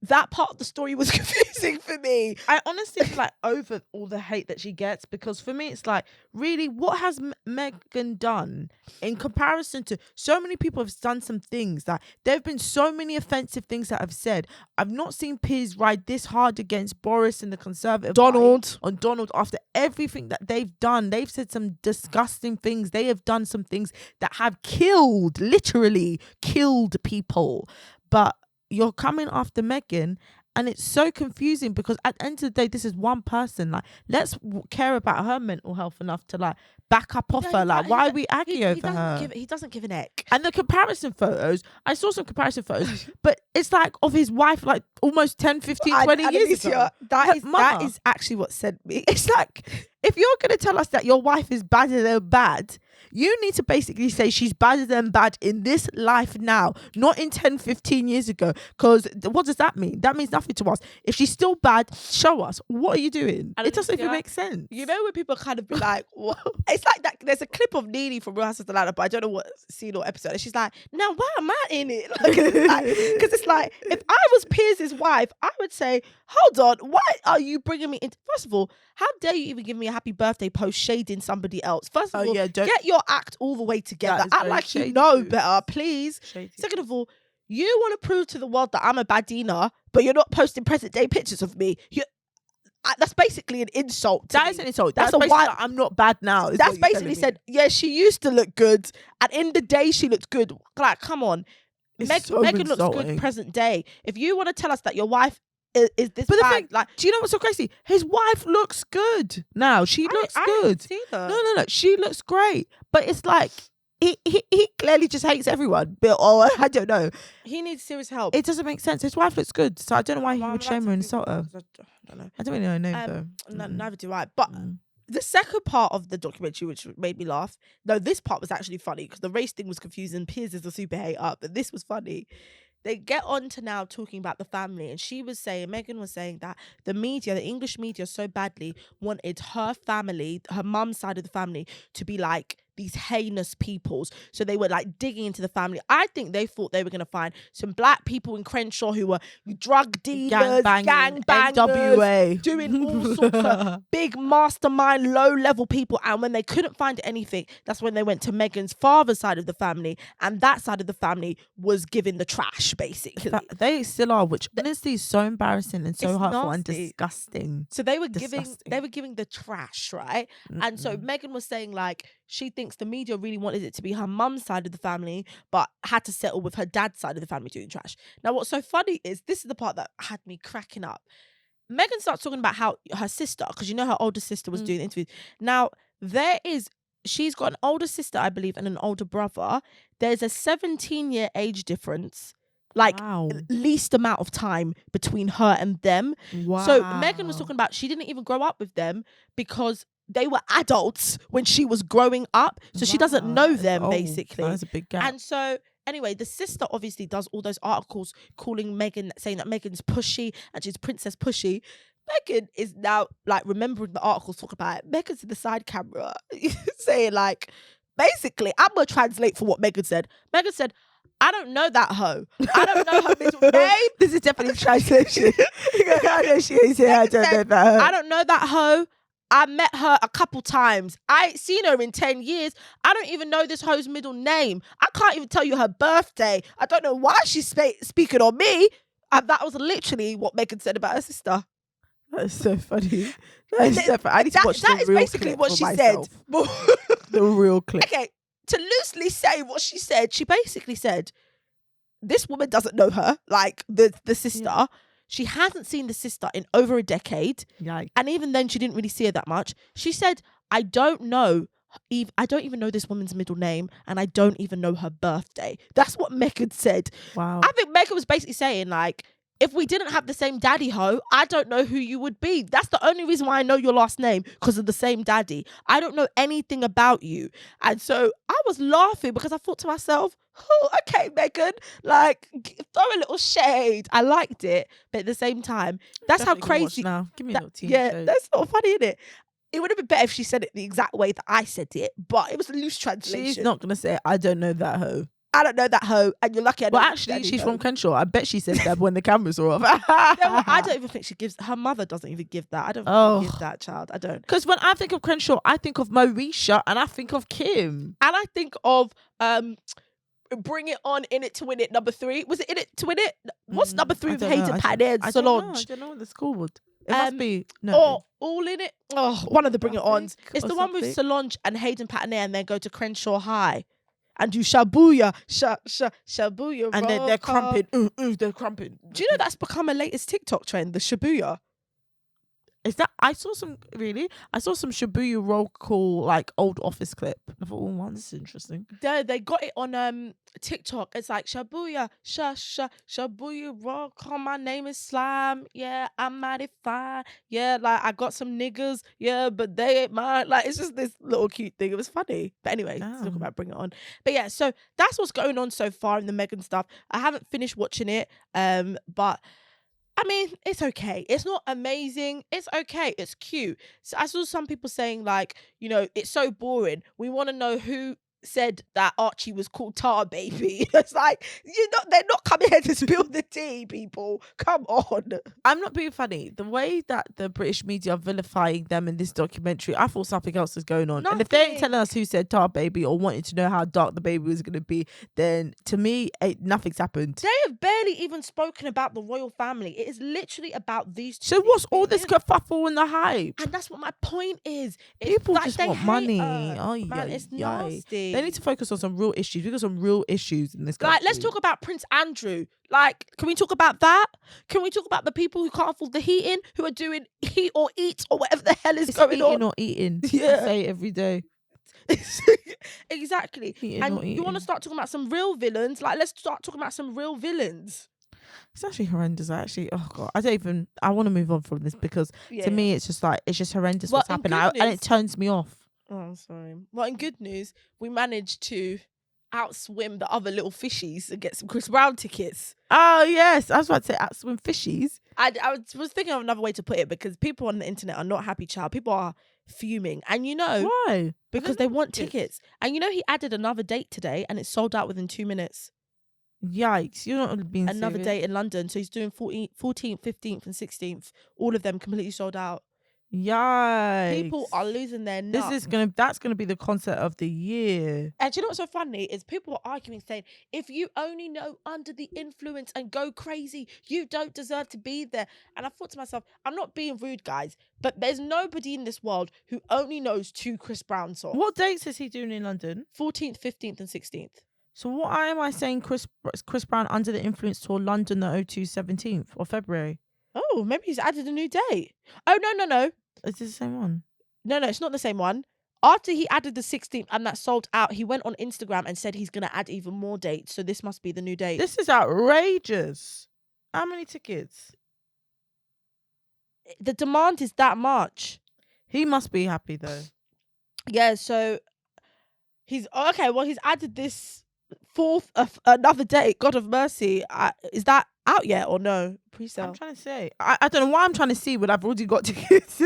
S1: that part of the story was confusing for me.
S2: I honestly feel like over all the hate that she gets, because for me it's like, really, what has Meghan done in comparison to so many people have done some things that there have been so many offensive things that I've said. I've not seen Piers ride this hard against Boris and the Conservative
S1: Donald
S2: after everything that they've done. They've said some disgusting things. They have done some things that have literally killed people. But you're coming after Meghan, and it's so confusing because at the end of the day, this is one person. Like, let's care about her mental health enough to like back up off her. Like, why are we aggy over her?
S1: He doesn't give an eck.
S2: And the comparison photos, I saw some comparison photos, but it's like of his wife, like almost 10, 15, 20 years ago.
S1: That is actually what sent me.
S2: It's like, if you're going to tell us that your wife is badder than bad, you need to basically say she's badder than bad in this life now, not in 10, 15 years ago. Because what does that mean? That means nothing to us. If she's still bad, show us. What are you doing? It doesn't even make sense.
S1: You know when people kind of be like, well, it's like that. There's a clip of Nene from Real Housewives of Atlanta, but I don't know what scene or episode. And she's like, now why am I in it? Because it's like, if I was Piers' wife, I would say, hold on, why are you bringing me in? First of all, how dare you even give me a happy birthday post shading somebody else? First of all, get your act all the way together. Act like you know better, please. Shady. Second of all, you want to prove to the world that I'm a badina, but you're not posting present day pictures of me. That's basically an insult.
S2: That is an insult. That's a why I'm not bad now.
S1: That's basically said, yeah, she used to look good. At the end of the day, she looked good. Like, come on. Meghan looks good present day. If you want to tell us that your wife is this
S2: but
S1: bad,
S2: the thing, like, do you know what's so crazy? His wife looks good now. She looks good.
S1: See that.
S2: No. She looks great. But it's like, he clearly just hates everyone. But I don't know.
S1: He needs serious help.
S2: It doesn't make sense. His wife looks good, so I don't know why he
S1: Well,
S2: would
S1: I'm
S2: shame her and
S1: about to
S2: insult her.
S1: Google it 'cause I don't know.
S2: I don't really know her name though.
S1: Neither do I. But the second part of the documentary, which made me laugh, no, this part was actually funny because the race thing was confusing. Piers is a super hater, but this was funny. They get on to now talking about the family, and Meghan was saying that the media, the English media, so badly wanted her family, her mum's side of the family, to be like these heinous peoples. So they were like digging into the family. I think they thought they were going to find some black people in Crenshaw who were drug dealers, gang bangers,
S2: NWA,
S1: doing all sorts of big mastermind, low-level people. And when they couldn't find anything, that's when they went to Meghan's father's side of the family, and that side of the family was given the trash, basically.
S2: They still are, which honestly is so embarrassing and so hurtful and
S1: nasty.
S2: disgusting.
S1: So they were giving the trash, right? And so Meghan was saying like she thinks the media really wanted it to be her mum's side of the family, but had to settle with her dad's side of the family doing trash. Now, what's so funny is this is the part that had me cracking up. Meghan starts talking about how her sister, because you know her older sister was doing interviews. Now, she's got an older sister, I believe, and an older brother. There's a 17-year age difference. Like, least amount of time between her and them.
S2: Wow.
S1: So Meghan was talking about she didn't even grow up with them because they were adults when she was growing up. So she doesn't know them, basically.
S2: That's a big gap.
S1: And so, anyway, the sister obviously does all those articles calling Meghan, saying that Meghan's pushy and she's Princess Pushy. Meghan is now, like, remembering the articles talk about it. Meghan's in the side camera saying, like, basically, I'm going to translate for what Meghan said. Meghan said, I don't know that hoe. I don't know her middle name.
S2: This is definitely translation. I know she is here. I don't know that hoe.
S1: I don't know that hoe. I met her a couple times. I ain't seen her in 10 years. I don't even know this hoe's middle name. I can't even tell you her birthday. I don't know why she's speaking on me. And that was literally what Meghan said about her sister.
S2: That is so funny. That is so funny. I need to watch the real clip. That is basically what she said. The real clip.
S1: Okay, to loosely say what she said, she basically said, this woman doesn't know her, like the sister. Yeah. She hasn't seen the sister in over a decade.
S2: Yikes.
S1: And even then, she didn't really see her that much. She said, I don't even know this woman's middle name, and I don't even know her birthday. That's what Meghan said.
S2: Wow.
S1: I think Meghan was basically saying, like, if we didn't have the same daddy hoe, I don't know who you would be. That's the only reason why I know your last name, because of the same daddy. I don't know anything about you. And so I was laughing because I thought to myself, oh, okay, Meghan, like, throw a little shade. I liked it. But at the same time, that's
S2: Definitely
S1: how crazy.
S2: Now. Give me a little tea.
S1: Yeah, that's not funny, isn't it? It would have been better if she said it the exact way that I said it, but it was a loose translation.
S2: She's not going to say, I don't know that hoe.
S1: I don't know that hoe, and you're lucky I know.
S2: Well, actually, she's from Crenshaw. I bet she said that when the cameras were off.
S1: I don't even think she gives. Her mother doesn't even give that. I don't think she gives that, child. I don't.
S2: Because when I think of Crenshaw, I think of Moesha and I think of Kim.
S1: And I think of Bring It On, In It to Win It, number 3. Was it In It to Win It? What's number 3 with Hayden Panettiere and Solange?
S2: I don't know what the school would. It must be.
S1: No. Or All In It. Oh, one of the Bring It Ons. It's the one with Solange and Hayden Panettiere, and they go to Crenshaw High. And do shabuya, shabuya,
S2: and they're crumping. They're crumping.
S1: Do you know that's become a latest TikTok trend? The shabuya.
S2: Is that? I saw some shabuya roll call, like, old office clip. I thought, oh, wow, this is interesting.
S1: They got it on TikTok. It's like shabuya, shabuya roll call. My name is Slime. Yeah, I'm mighty fine. Yeah, like, I got some niggas. Yeah, but they ain't mine. Like, it's just this little cute thing. It was funny. But anyway, let's talk about Bring It On. But yeah, so that's what's going on so far in the Meghan stuff. I haven't finished watching it, but I mean, it's okay. It's not amazing. It's okay. It's cute. So I saw some people saying, like, you know, it's so boring. We want to know who said that Archie was called Tar Baby. It's like, they're not coming here to spill the tea, people. Come on.
S2: I'm not being funny. The way that the British media are vilifying them in this documentary, I thought something else was going on. And if they ain't telling us who said Tar Baby or wanting to know how dark the baby was going to be, then to me, nothing's happened.
S1: They have barely even spoken about the royal family. It is literally about these two.
S2: So what's all this kerfuffle and the hype?
S1: And that's what my point is.
S2: People like just want money.
S1: Man, it's nasty.
S2: They need to focus on some real issues. We've got some real issues in this country.
S1: Like, let's talk about Prince Andrew. Like, can we talk about that? Can we talk about the people who can't afford the heating, who are doing heat or eat or whatever the hell is going on?
S2: Eating or eating.
S1: Yeah.
S2: I say it every day.
S1: Exactly.
S2: Eating
S1: And
S2: or
S1: you want to
S2: eating.
S1: start talking about some real villains? Like, let's start talking about some real villains.
S2: It's actually horrendous. Oh god, I want to move on from this because to me it's just horrendous what's happening, and it turns me off.
S1: Oh, sorry. Well, in good news, we managed to outswim the other little fishies and get some Chris Brown tickets.
S2: Oh yes, I was about to say outswim fishies.
S1: I was thinking of another way to put it, because people on the internet are not happy, child. People are fuming, and
S2: why?
S1: Because they want tickets. And he added another date today, and it sold out within 2 minutes.
S2: Yikes, you're not being
S1: another
S2: serious.
S1: date in London, so he's doing 14th, 15th and 16th. All of them completely sold out.
S2: Yikes,
S1: people are losing their nuts.
S2: That's gonna be the concert of the year.
S1: And do you know what's so funny is people are arguing, saying, if you only know Under the Influence and go crazy, you don't deserve to be there. And I thought to myself, I'm not being rude, guys, but there's nobody in this world who only knows 2 Chris Brown songs.
S2: What dates is he doing in London?
S1: 14th, 15th and 16th.
S2: So what am I saying? Chris Brown Under the Influence tour London the 17th of February.
S1: Oh, maybe he's added a new date. Oh, no.
S2: Is this the same one?
S1: No, it's not the same one. After he added the 16th and that sold out, he went on Instagram and said he's going to add even more dates. So this must be the new date.
S2: This is outrageous. How many tickets?
S1: The demand is that much.
S2: He must be happy though.
S1: Yeah, so he's okay. Well, he's added this another date. God of mercy. Is that out yet or no? Pre-sale.
S2: I'm trying to say. I don't know why I'm trying to see, but I've already got tickets.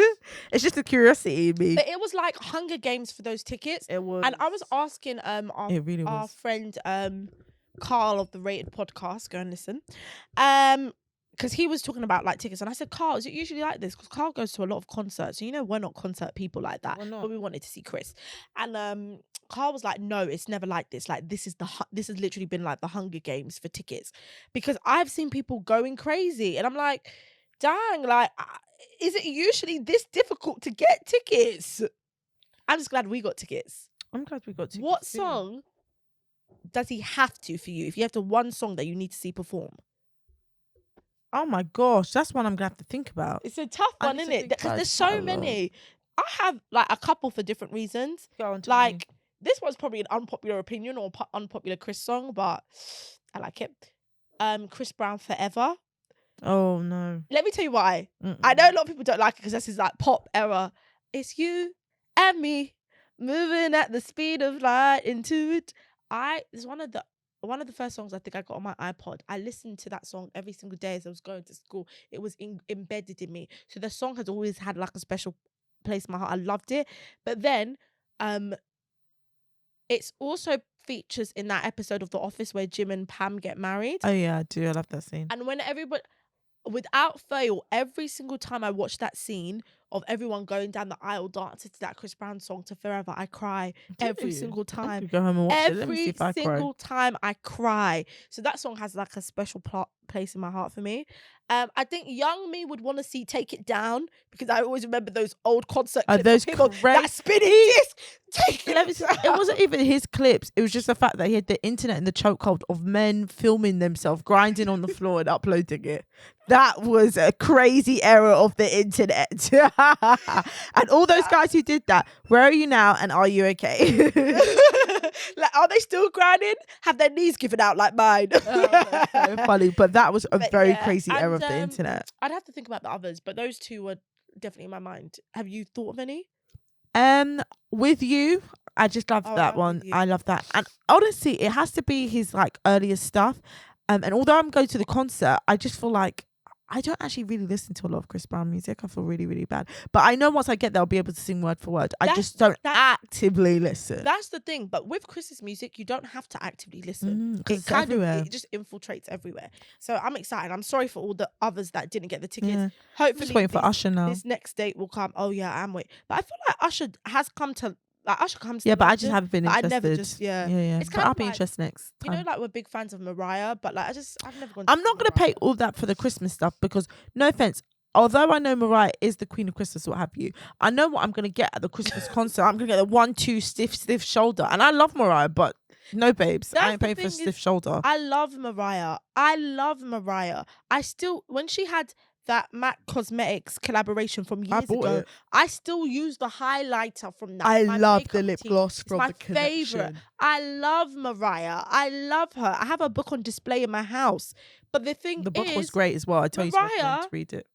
S2: It's just a curiosity in me.
S1: But it was like Hunger Games for those tickets.
S2: It was.
S1: And I was asking our friend Carl of the Rated Podcast, go and listen. Because he was talking about like tickets, and I said, Carl, is it usually like this? Because Carl goes to a lot of concerts, and we're not concert people like that. But we wanted to see Chris, and Carl was like, no, it's never like this. Like this has literally been like the Hunger Games for tickets, because I've seen people going crazy, and I'm like, dang, like, is it usually this difficult to get tickets? I'm just glad we got tickets.
S2: I'm glad we got tickets.
S1: What song does he have to for you? If you have to one song that you need to see perform.
S2: Oh my gosh, that's one I'm gonna have to think about.
S1: It's a tough one, isn't it? Because there's so many. I have like a couple for different reasons. Like this one's probably an unpopular opinion or unpopular Chris song, but I like it. Chris Brown Forever.
S2: Oh no.
S1: Let me tell you why. I know a lot of people don't like it because this is like pop era. It's you and me moving at the speed of light into it. It's one of the first songs I think I got on my iPod. I listened to that song every single day as I was going to school. It was embedded in me. So the song has always had like a special place in my heart. I loved it. But then it's also features in that episode of The Office where Jim and Pam get married.
S2: Oh yeah, I do. I love that scene.
S1: And when everybody, without fail, every single time I watch that scene of everyone going down the aisle dancing to that Chris Brown song to Forever, I cry every single time.
S2: Go home and watch it. Let me
S1: Every
S2: see if I
S1: single
S2: cry.
S1: time I cry. So that song has like a special place in my heart for me. I think young me would want to see Take It Down, because I always remember those old concert clips
S2: Those
S1: of him on that spinning disc.
S2: It wasn't even his clips. It was just the fact that he had the internet in the chokehold of men filming themselves grinding on the floor and uploading it. That was a crazy era of the internet. And all those guys who did that, where are you now and are you okay?
S1: Like, are they still grinding? Have their knees given out like mine?
S2: That's so funny. But that was a very crazy era of the internet.
S1: I'd have to think about the others, but those two were definitely in my mind. Have you thought of any?
S2: With You, I just love that one. I love that. And honestly, it has to be his like earliest stuff. And although I'm going to the concert, I just feel like I don't actually really listen to a lot of Chris Brown music. I feel really, really bad. But I know once I get there, I'll be able to sing word for word. I just don't actively listen.
S1: That's the thing. But with Chris's music, you don't have to actively listen.
S2: It's everywhere.
S1: It just infiltrates everywhere. So I'm excited. I'm sorry for all the others that didn't get the tickets. Yeah. Hopefully,
S2: just waiting for Usher now.
S1: This next date will come. Oh yeah, I'm waiting. But I feel like Usher has come to. Like Usher comes.
S2: Yeah,
S1: to
S2: but
S1: London,
S2: I just haven't been interested.
S1: I never just
S2: yeah.
S1: It's kind
S2: I'll
S1: of
S2: be
S1: like,
S2: interested next time.
S1: You know, like we're big fans of Mariah, but like I've never gone.
S2: I'm not gonna pay all that for the Christmas stuff because, no offense, although I know Mariah is the queen of Christmas, what have you, I know what I'm gonna get at the Christmas concert. I'm gonna get the 1-2 stiff shoulder, and I love Mariah, but no, babes, I ain't paying for a stiff shoulder.
S1: I love Mariah. I still, when she had that MAC Cosmetics collaboration from years
S2: bought
S1: ago.
S2: it.
S1: I still use the highlighter from that.
S2: I
S1: My
S2: love
S1: makeup
S2: the lip
S1: routine.
S2: gloss
S1: It's
S2: from
S1: my
S2: the collection.
S1: favorite. I love Mariah. I love her. I have a book on display in my house. But the thing
S2: The book
S1: is,
S2: was great as well. I tell you,
S1: Mariah
S2: to read it.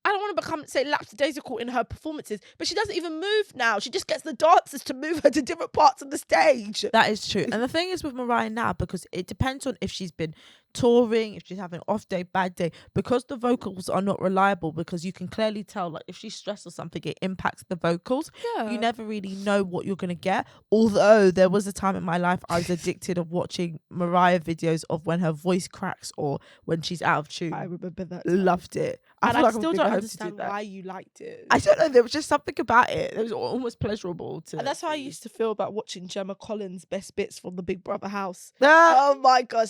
S1: I don't want to become, say, lapsadaisical in her performances, but she doesn't even move now. She just gets the dancers to move her to different parts of the stage.
S2: That is true. And the thing is with Mariah now, because it depends on if she's been touring, if she's having off day, bad day, because the vocals are not reliable, because you can clearly tell, like, if she's stressed or something, it impacts the vocals.
S1: Yeah.
S2: You never really know what you're going to get. Although there was a time in my life I was addicted of watching Mariah videos of when her voice cracks or when she's out of tune.
S1: I remember that.
S2: Loved it.
S1: And I
S2: feel like
S1: still
S2: I'm
S1: don't
S2: gonna hope to do
S1: understand
S2: that.
S1: why you liked it.
S2: I don't know. There was just something about it. It was almost pleasurable to.
S1: And that's how I used to feel about watching Gemma Collins' best bits from the Big Brother house.
S2: Ah!
S1: Oh my gosh.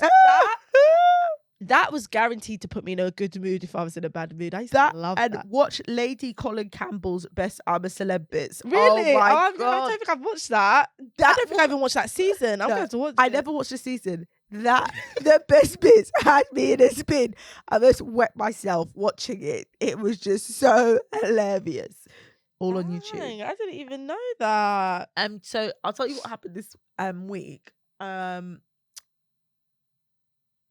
S1: That was guaranteed to put me in a good mood if I was in a bad mood. I used to love
S2: and
S1: that.
S2: watch Lady Colin Campbell's best I'm a Celeb bits.
S1: Really?
S2: Oh my
S1: I
S2: God.
S1: don't think I've watched that. I don't think I even watched that season. I'm going to have to watch
S2: I
S1: it.
S2: never watched the season. The best bits had me in a spin. I just wet myself watching it. It was just so hilarious. All on YouTube.
S1: Dang, I didn't even know that.
S2: So I'll tell you what happened this week.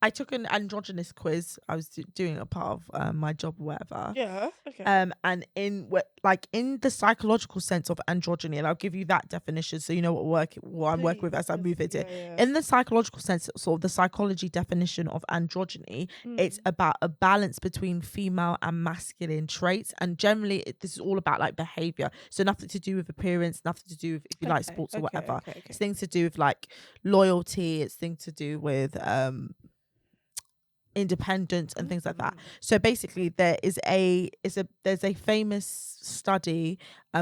S2: I took an androgynous quiz. I was doing a part of my job or whatever.
S1: Yeah. Okay.
S2: And in the psychological sense of androgyny, and I'll give you that definition so you know what I'm working with as I move it.
S1: Yeah.
S2: In the psychological sense, sort of the psychology definition of androgyny, it's about a balance between female and masculine traits, and generally this is all about like behavior. So nothing to do with appearance, nothing to do with if you like sports or whatever. It's things to do with like loyalty. It's things to do with independence and things like that. So basically there's a famous study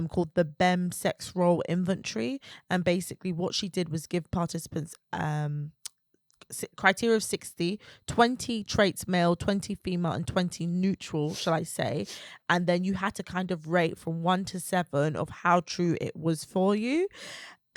S2: called the BEM sex role inventory, and basically what she did was give participants criteria of 60, 20 traits male, 20 female, and 20 neutral, shall I say, and then you had to kind of rate from 1 to 7 of how true it was for you.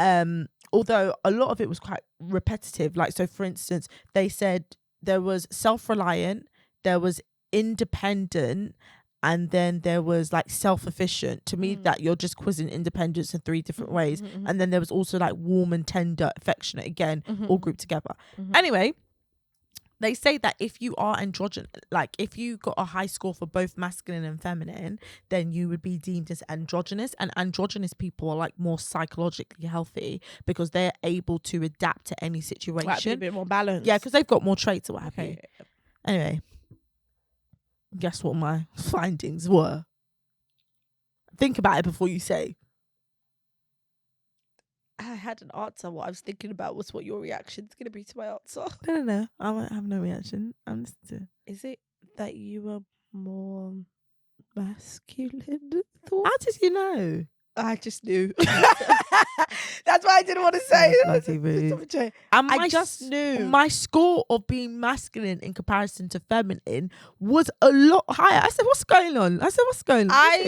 S2: Although a lot of it was quite repetitive, like, so for instance they said there was self-reliant, there was independent, and then there was like self-efficient. To me, that you're just quizzing independence in 3 different ways. And then there was also like warm and tender, affectionate, again, all grouped together. Anyway, they say that if you are androgynous, like if you got a high score for both masculine and feminine, then you would be deemed as androgynous. And androgynous people are like more psychologically healthy because they're able to adapt to any situation.
S1: Like, a bit more balanced.
S2: Yeah, because they've got more traits or what have you. Anyway, guess what my findings were? Think about it before you say.
S1: I had an answer. What I was thinking about was what your reaction's going to be to my answer.
S2: No. I won't have no reaction. I'm listening.
S1: Is it that you were more masculine?
S2: How did you know?
S1: I just knew. That's why I didn't want to say it. I just knew.
S2: My score of being masculine in comparison to feminine was a lot higher. I said, what's going on?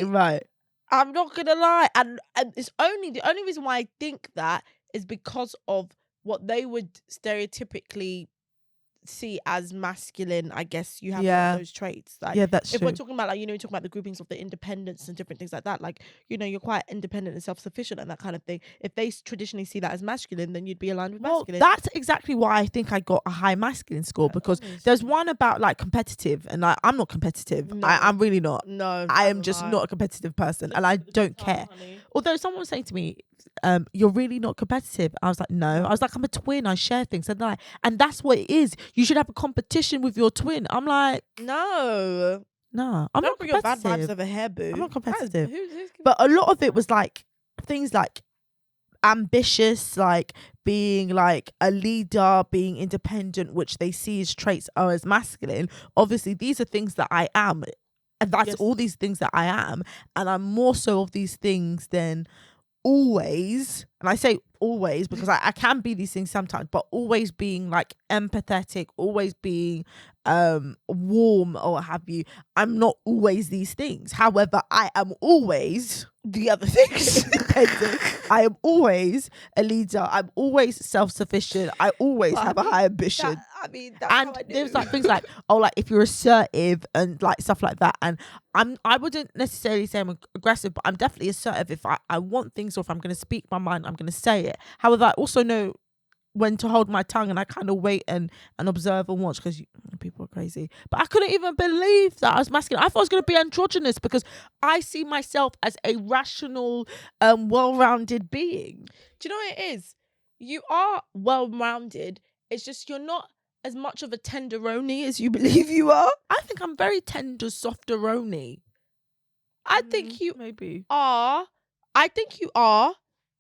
S2: Right.
S1: I'm not gonna lie, and it's the only reason why I think that is because of what they would stereotypically see as masculine. I guess you have all of those traits. Like,
S2: that's
S1: if
S2: true.
S1: we're talking about, like, you're talking about the groupings of the independence and different things like that, like, you're quite independent and self-sufficient and that kind of thing. If they traditionally see that as masculine, then you'd be aligned with masculine.
S2: That's exactly why I think I got a high masculine score, because there's one about like competitive, and I'm not competitive.
S1: No.
S2: I'm really not.
S1: No,
S2: I am just not a competitive person, and I don't care.
S1: Honey.
S2: Although someone was saying to me, you're really not competitive. I was like, no. I was like, I'm a twin. I share things. And that's what it is. You should have a competition with your twin. I'm like,
S1: no,
S2: I'm
S1: don't
S2: not
S1: bring your bad
S2: competitive.
S1: vibes over here, boo.
S2: I'm not competitive.
S1: Who's
S2: But a lot of it was like things like ambitious, like being like a leader, being independent, which they see as traits are as masculine. Obviously, these are things that I am. And that's all these things that I am. And I'm more so of these things than always, and I say always because I can be these things sometimes, but always being like empathetic, always being warm or what have you. I'm not always these things. However, I am always the other things. I am always a leader. I'm always self-sufficient. I always have a high ambition.
S1: mean, that's how I knew.
S2: There's like things like, oh, like if you're assertive and like stuff like that. And I wouldn't necessarily say I'm aggressive, but I'm definitely assertive. If I want things, or if I'm going to speak my mind, I'm going to say it. However, I also know when to hold my tongue, and I kind of wait and observe and watch, because people are crazy. But I couldn't even believe that I was masculine. I thought I was going to be androgynous, because I see myself as a rational, well-rounded being.
S1: Do you know what it is? You are well-rounded. It's just you're not as much of a tenderoni as you believe you are.
S2: I think I'm very tender, softeroni.
S1: I think you
S2: maybe
S1: are. I think you are.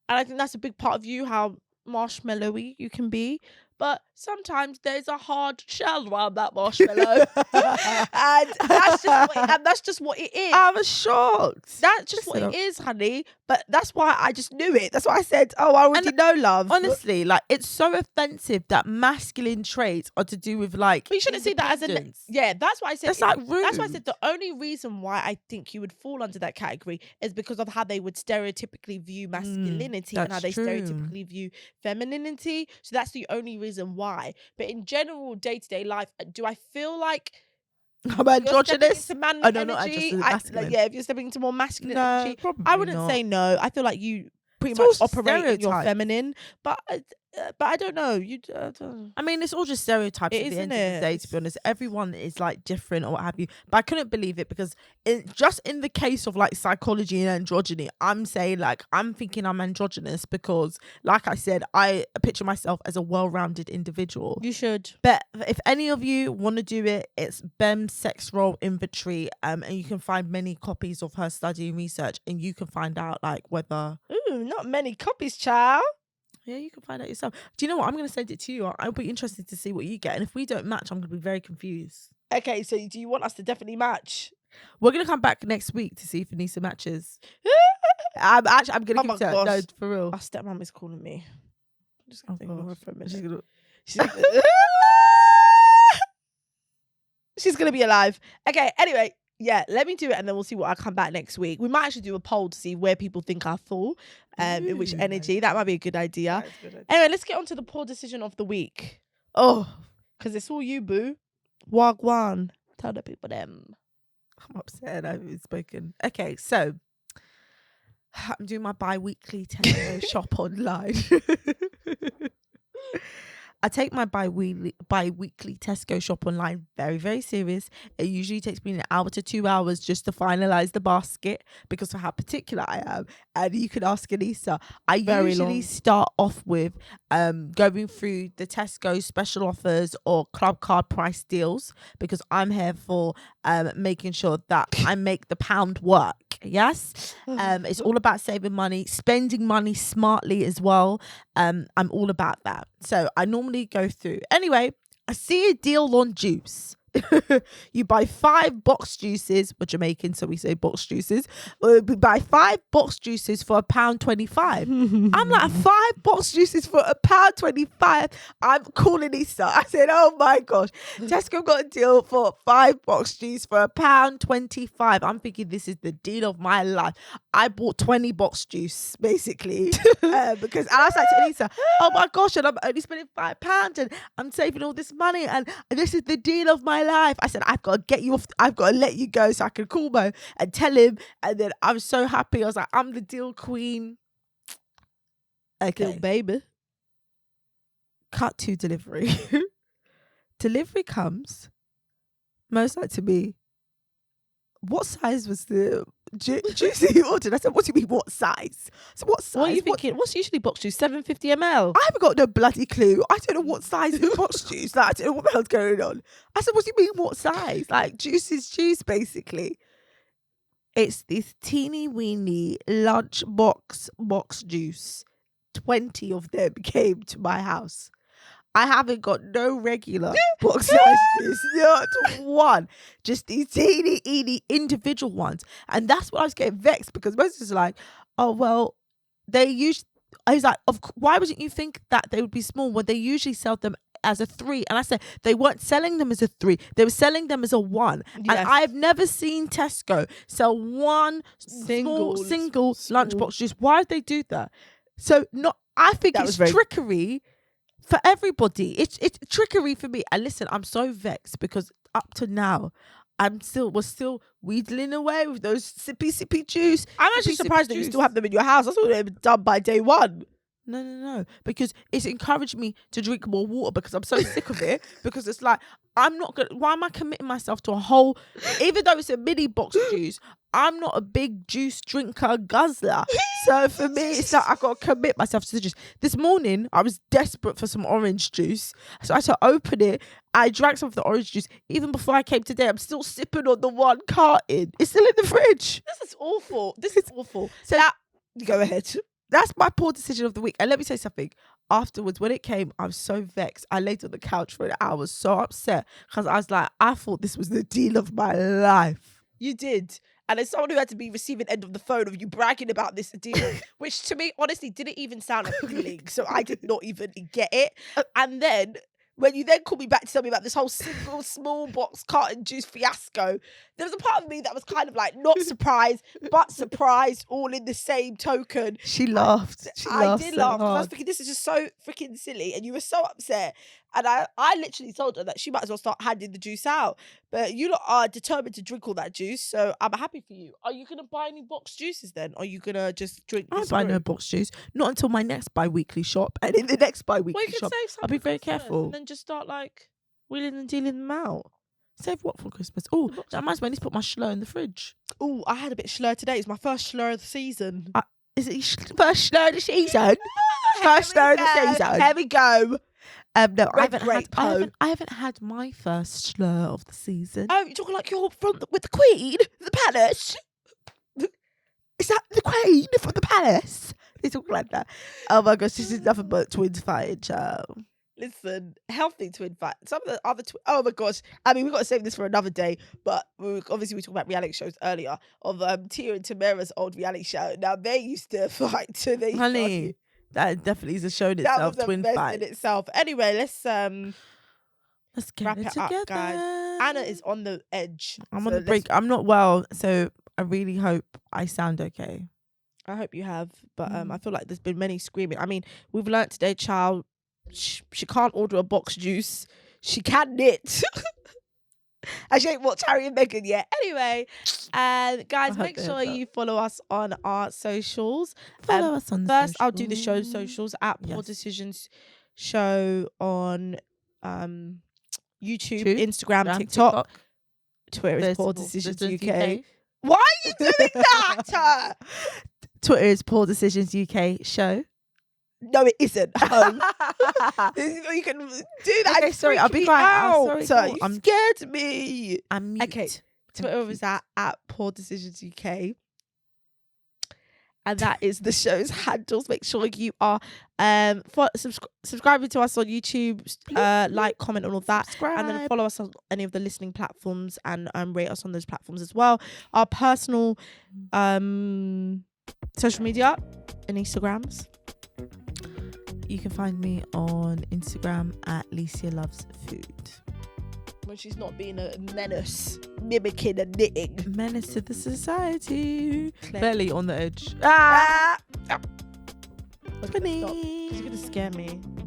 S1: And I think that's a big part of you, how marshmallowy you can be. But sometimes there's a hard shell around that marshmallow. and that's just what it is.
S2: I'm shocked.
S1: That's just what it is, honey. But that's why I just knew it. That's why I said, I already know, love.
S2: Honestly, like, it's so offensive that masculine traits are to do with, like,
S1: but you shouldn't see that as a... Yeah, that's why I said...
S2: That's like rude.
S1: That's why I said the only reason why I think you would fall under that category is because of how they would stereotypically view masculinity and how they stereotypically view femininity. So that's the only reason why. But in general, day-to-day life, do I feel like
S2: I'm androgynous?
S1: If you're stepping into more masculine energy, I wouldn't say no. I feel like you pretty
S2: much
S1: operate in your feminine, but I don't know.
S2: I mean, it's all just stereotypes at the end of the day, to be honest. Everyone is like different or what have you. But I couldn't believe it, because just in the case of like psychology and androgyny, I'm saying, like, I'm thinking I'm androgynous because, like I said, I picture myself as a well-rounded individual.
S1: You should.
S2: But if any of you want to do it, it's Bem's Sex Role Inventory, and you can find many copies of her study and research, and you can find out like whether...
S1: Ooh, not many copies, child.
S2: Yeah, you can find out yourself. Do you know what? I'm going to send it to you. I'll be interested to see what you get. And if we don't match, I'm going to be very confused.
S1: Okay, so do you want us to definitely match?
S2: We're going to come back next week to see if Anissa matches. I'm going to give it to her. No, for real.
S1: Our stepmom is calling me. I'm just going to ignore her for a minute. She's going to be alive. Okay, anyway. Yeah, let me do it, and then we'll see what I come back next week. We might actually do a poll to see where people think I fall, in which energy. That might be a good idea. Anyway, let's get on to the poor decision of the week. Oh, because it's all you, boo. Wagwan. Tell the people them.
S2: I'm upset. I haven't spoken. Okay, so I'm doing my bi-weekly Tesco shop online. I take my bi-weekly Tesco shop online very, very serious. It usually takes me an hour to 2 hours just to finalise the basket, because of how particular I am. And you can ask Anissa. I usually start off with going through the Tesco special offers or club card price deals, because I'm here for making sure that I make the pound work. Yes. It's all about saving money, spending money smartly as well. I'm all about that. So I normally go through. Anyway, I see a deal on juice. You buy 5 box juices. We're Jamaican, so we say box juices. We buy 5 box juices for £1.25. I'm like, 5 box juices for £1.25. I'm calling Anissa. I said, oh my gosh, Tesco got a deal for 5 box juice for £1.25. I'm thinking this is the deal of my life. I bought 20 box juice basically, because I was like to Anissa, oh my gosh, and I'm only spending £5 and I'm saving all this money, and this is the deal of my life. I said, I've got to get you off, I've got to let you go so I can call Mo and tell him. And then I was so happy. I was like, I'm the deal queen. Okay,
S1: deal baby.
S2: Cut to delivery. Delivery comes. Mo's like to me, what size was the juice you ordered? I said, what do you mean, what size? So what size?
S1: What are you thinking? What's usually box juice? 750 ml?
S2: I haven't got no bloody clue. I don't know what size is box juice. Like, I don't know what the hell's going on. I said, what do you mean, what size? Like, juice is juice, basically. It's this teeny weeny lunch box juice. 20 of them came to my house. I haven't got no regular box size juice, not one. Just these teeny individual ones. And that's what I was getting vexed, because most is like, oh, well, I was like, why wouldn't you think that they would be small when they usually sell them as a 3? And I said, they weren't selling them as a 3. They were selling them as a 1. Yes. And I've never seen Tesco sell one single lunchbox juice. Why would they do that? So I think it's trickery for everybody. It's trickery for me. And listen, I'm so vexed because up to now, we're still wheedling away with those sippy juice.
S1: I'm actually surprised that you still have them in your house. I thought they were done by day one.
S2: No, because it's encouraged me to drink more water because I'm so sick of it. Because it's like, why am I committing myself to a whole, even though it's a mini box of juice, I'm not a big juice drinker guzzler. So for me, it's like I got to commit myself to the juice. This morning, I was desperate for some orange juice. So I had to open it. I drank some of the orange juice. Even before I came today, I'm still sipping on the one carton. It's still in the fridge.
S1: This is awful. So go ahead.
S2: That's my poor decision of the week. And let me say something. Afterwards, when it came, I was so vexed. I laid on the couch for an hour. I was so upset because I was like, I thought this was the deal of my life.
S1: You did. And as someone who had to be receiving end of the phone of you bragging about this deal, which to me, honestly, didn't even sound appealing. So I did not even get it. And then when you then called me back to tell me about this whole single small box carton juice fiasco, there was a part of me that was kind of like not surprised, but surprised all in the same token.
S2: She laughed.
S1: I did laugh because I was thinking, this is just so freaking silly. And you were so upset. And I literally told her that she might as well start handing the juice out. But you lot are determined to drink all that juice. So I'm happy for you. Are you going to buy any box juices then? Or are you going to just drink
S2: I won't buy no box juice. Not until my next bi-weekly shop. And in the next bi-weekly shop, I'll be very careful.
S1: And then just start like wheeling and dealing them out.
S2: Save what for Christmas? Oh, that reminds me, I need to put my schlur in the fridge.
S1: Oh, I had a bit of schlur today. It's my first schlur of the season.
S2: Is it first schlur of the season? First schlur of the season.
S1: Here we go.
S2: No, I haven't had my first slur of the season.
S1: Oh, you're talking like you're with the Queen, the palace.
S2: Is that the Queen from the palace? They talk like that. Oh my gosh, this is nothing but twins fighting, child.
S1: Listen, healthy twin fight. Some of the other oh my gosh. I mean, we've got to save this for another day. But we talked about reality shows earlier of Tia and Tamara's old reality show. Now they used to fight. So they
S2: honey. That definitely is a show in itself, twin fight
S1: in itself. Anyway, let's
S2: get
S1: wrap
S2: it
S1: it
S2: together,
S1: up, guys. Anna is on the edge.
S2: I'm on the break. I'm not well, so I really hope I sound okay.
S1: I hope you have, but I feel like there's been many screaming. I mean, we've learnt today, child, she can't order a box juice. She can knit. And she ain't watched Harry and Meghan yet. Anyway, guys, make sure you follow us on our socials.
S2: Follow us on the
S1: first,
S2: socials.
S1: I'll do the show socials at Poor Decisions Show on YouTube, Instagram, TikTok. Twitter is Poor Decisions UK. Why are you doing that?
S2: Twitter is Poor Decisions UK Show.
S1: No, it isn't. You can do that.
S2: Okay, sorry, I'll be quiet.
S1: Sorry, you scared me.
S2: I'm mute.
S1: Okay, Twitter is at Poor Decisions UK. And that is the show's handles. Make sure you are subscribing to us on YouTube, like, comment, and all that.
S2: Subscribe.
S1: And then follow us on any of the listening platforms and rate us on those platforms as well. Our personal social media and Instagrams.
S2: You can find me on Instagram at Licia Loves Food.
S1: When she's not being a menace, mimicking and knitting.
S2: Menace to the society.
S1: Clearly
S2: on the edge.
S1: Ah!
S2: Funny.
S1: You're going to scare me.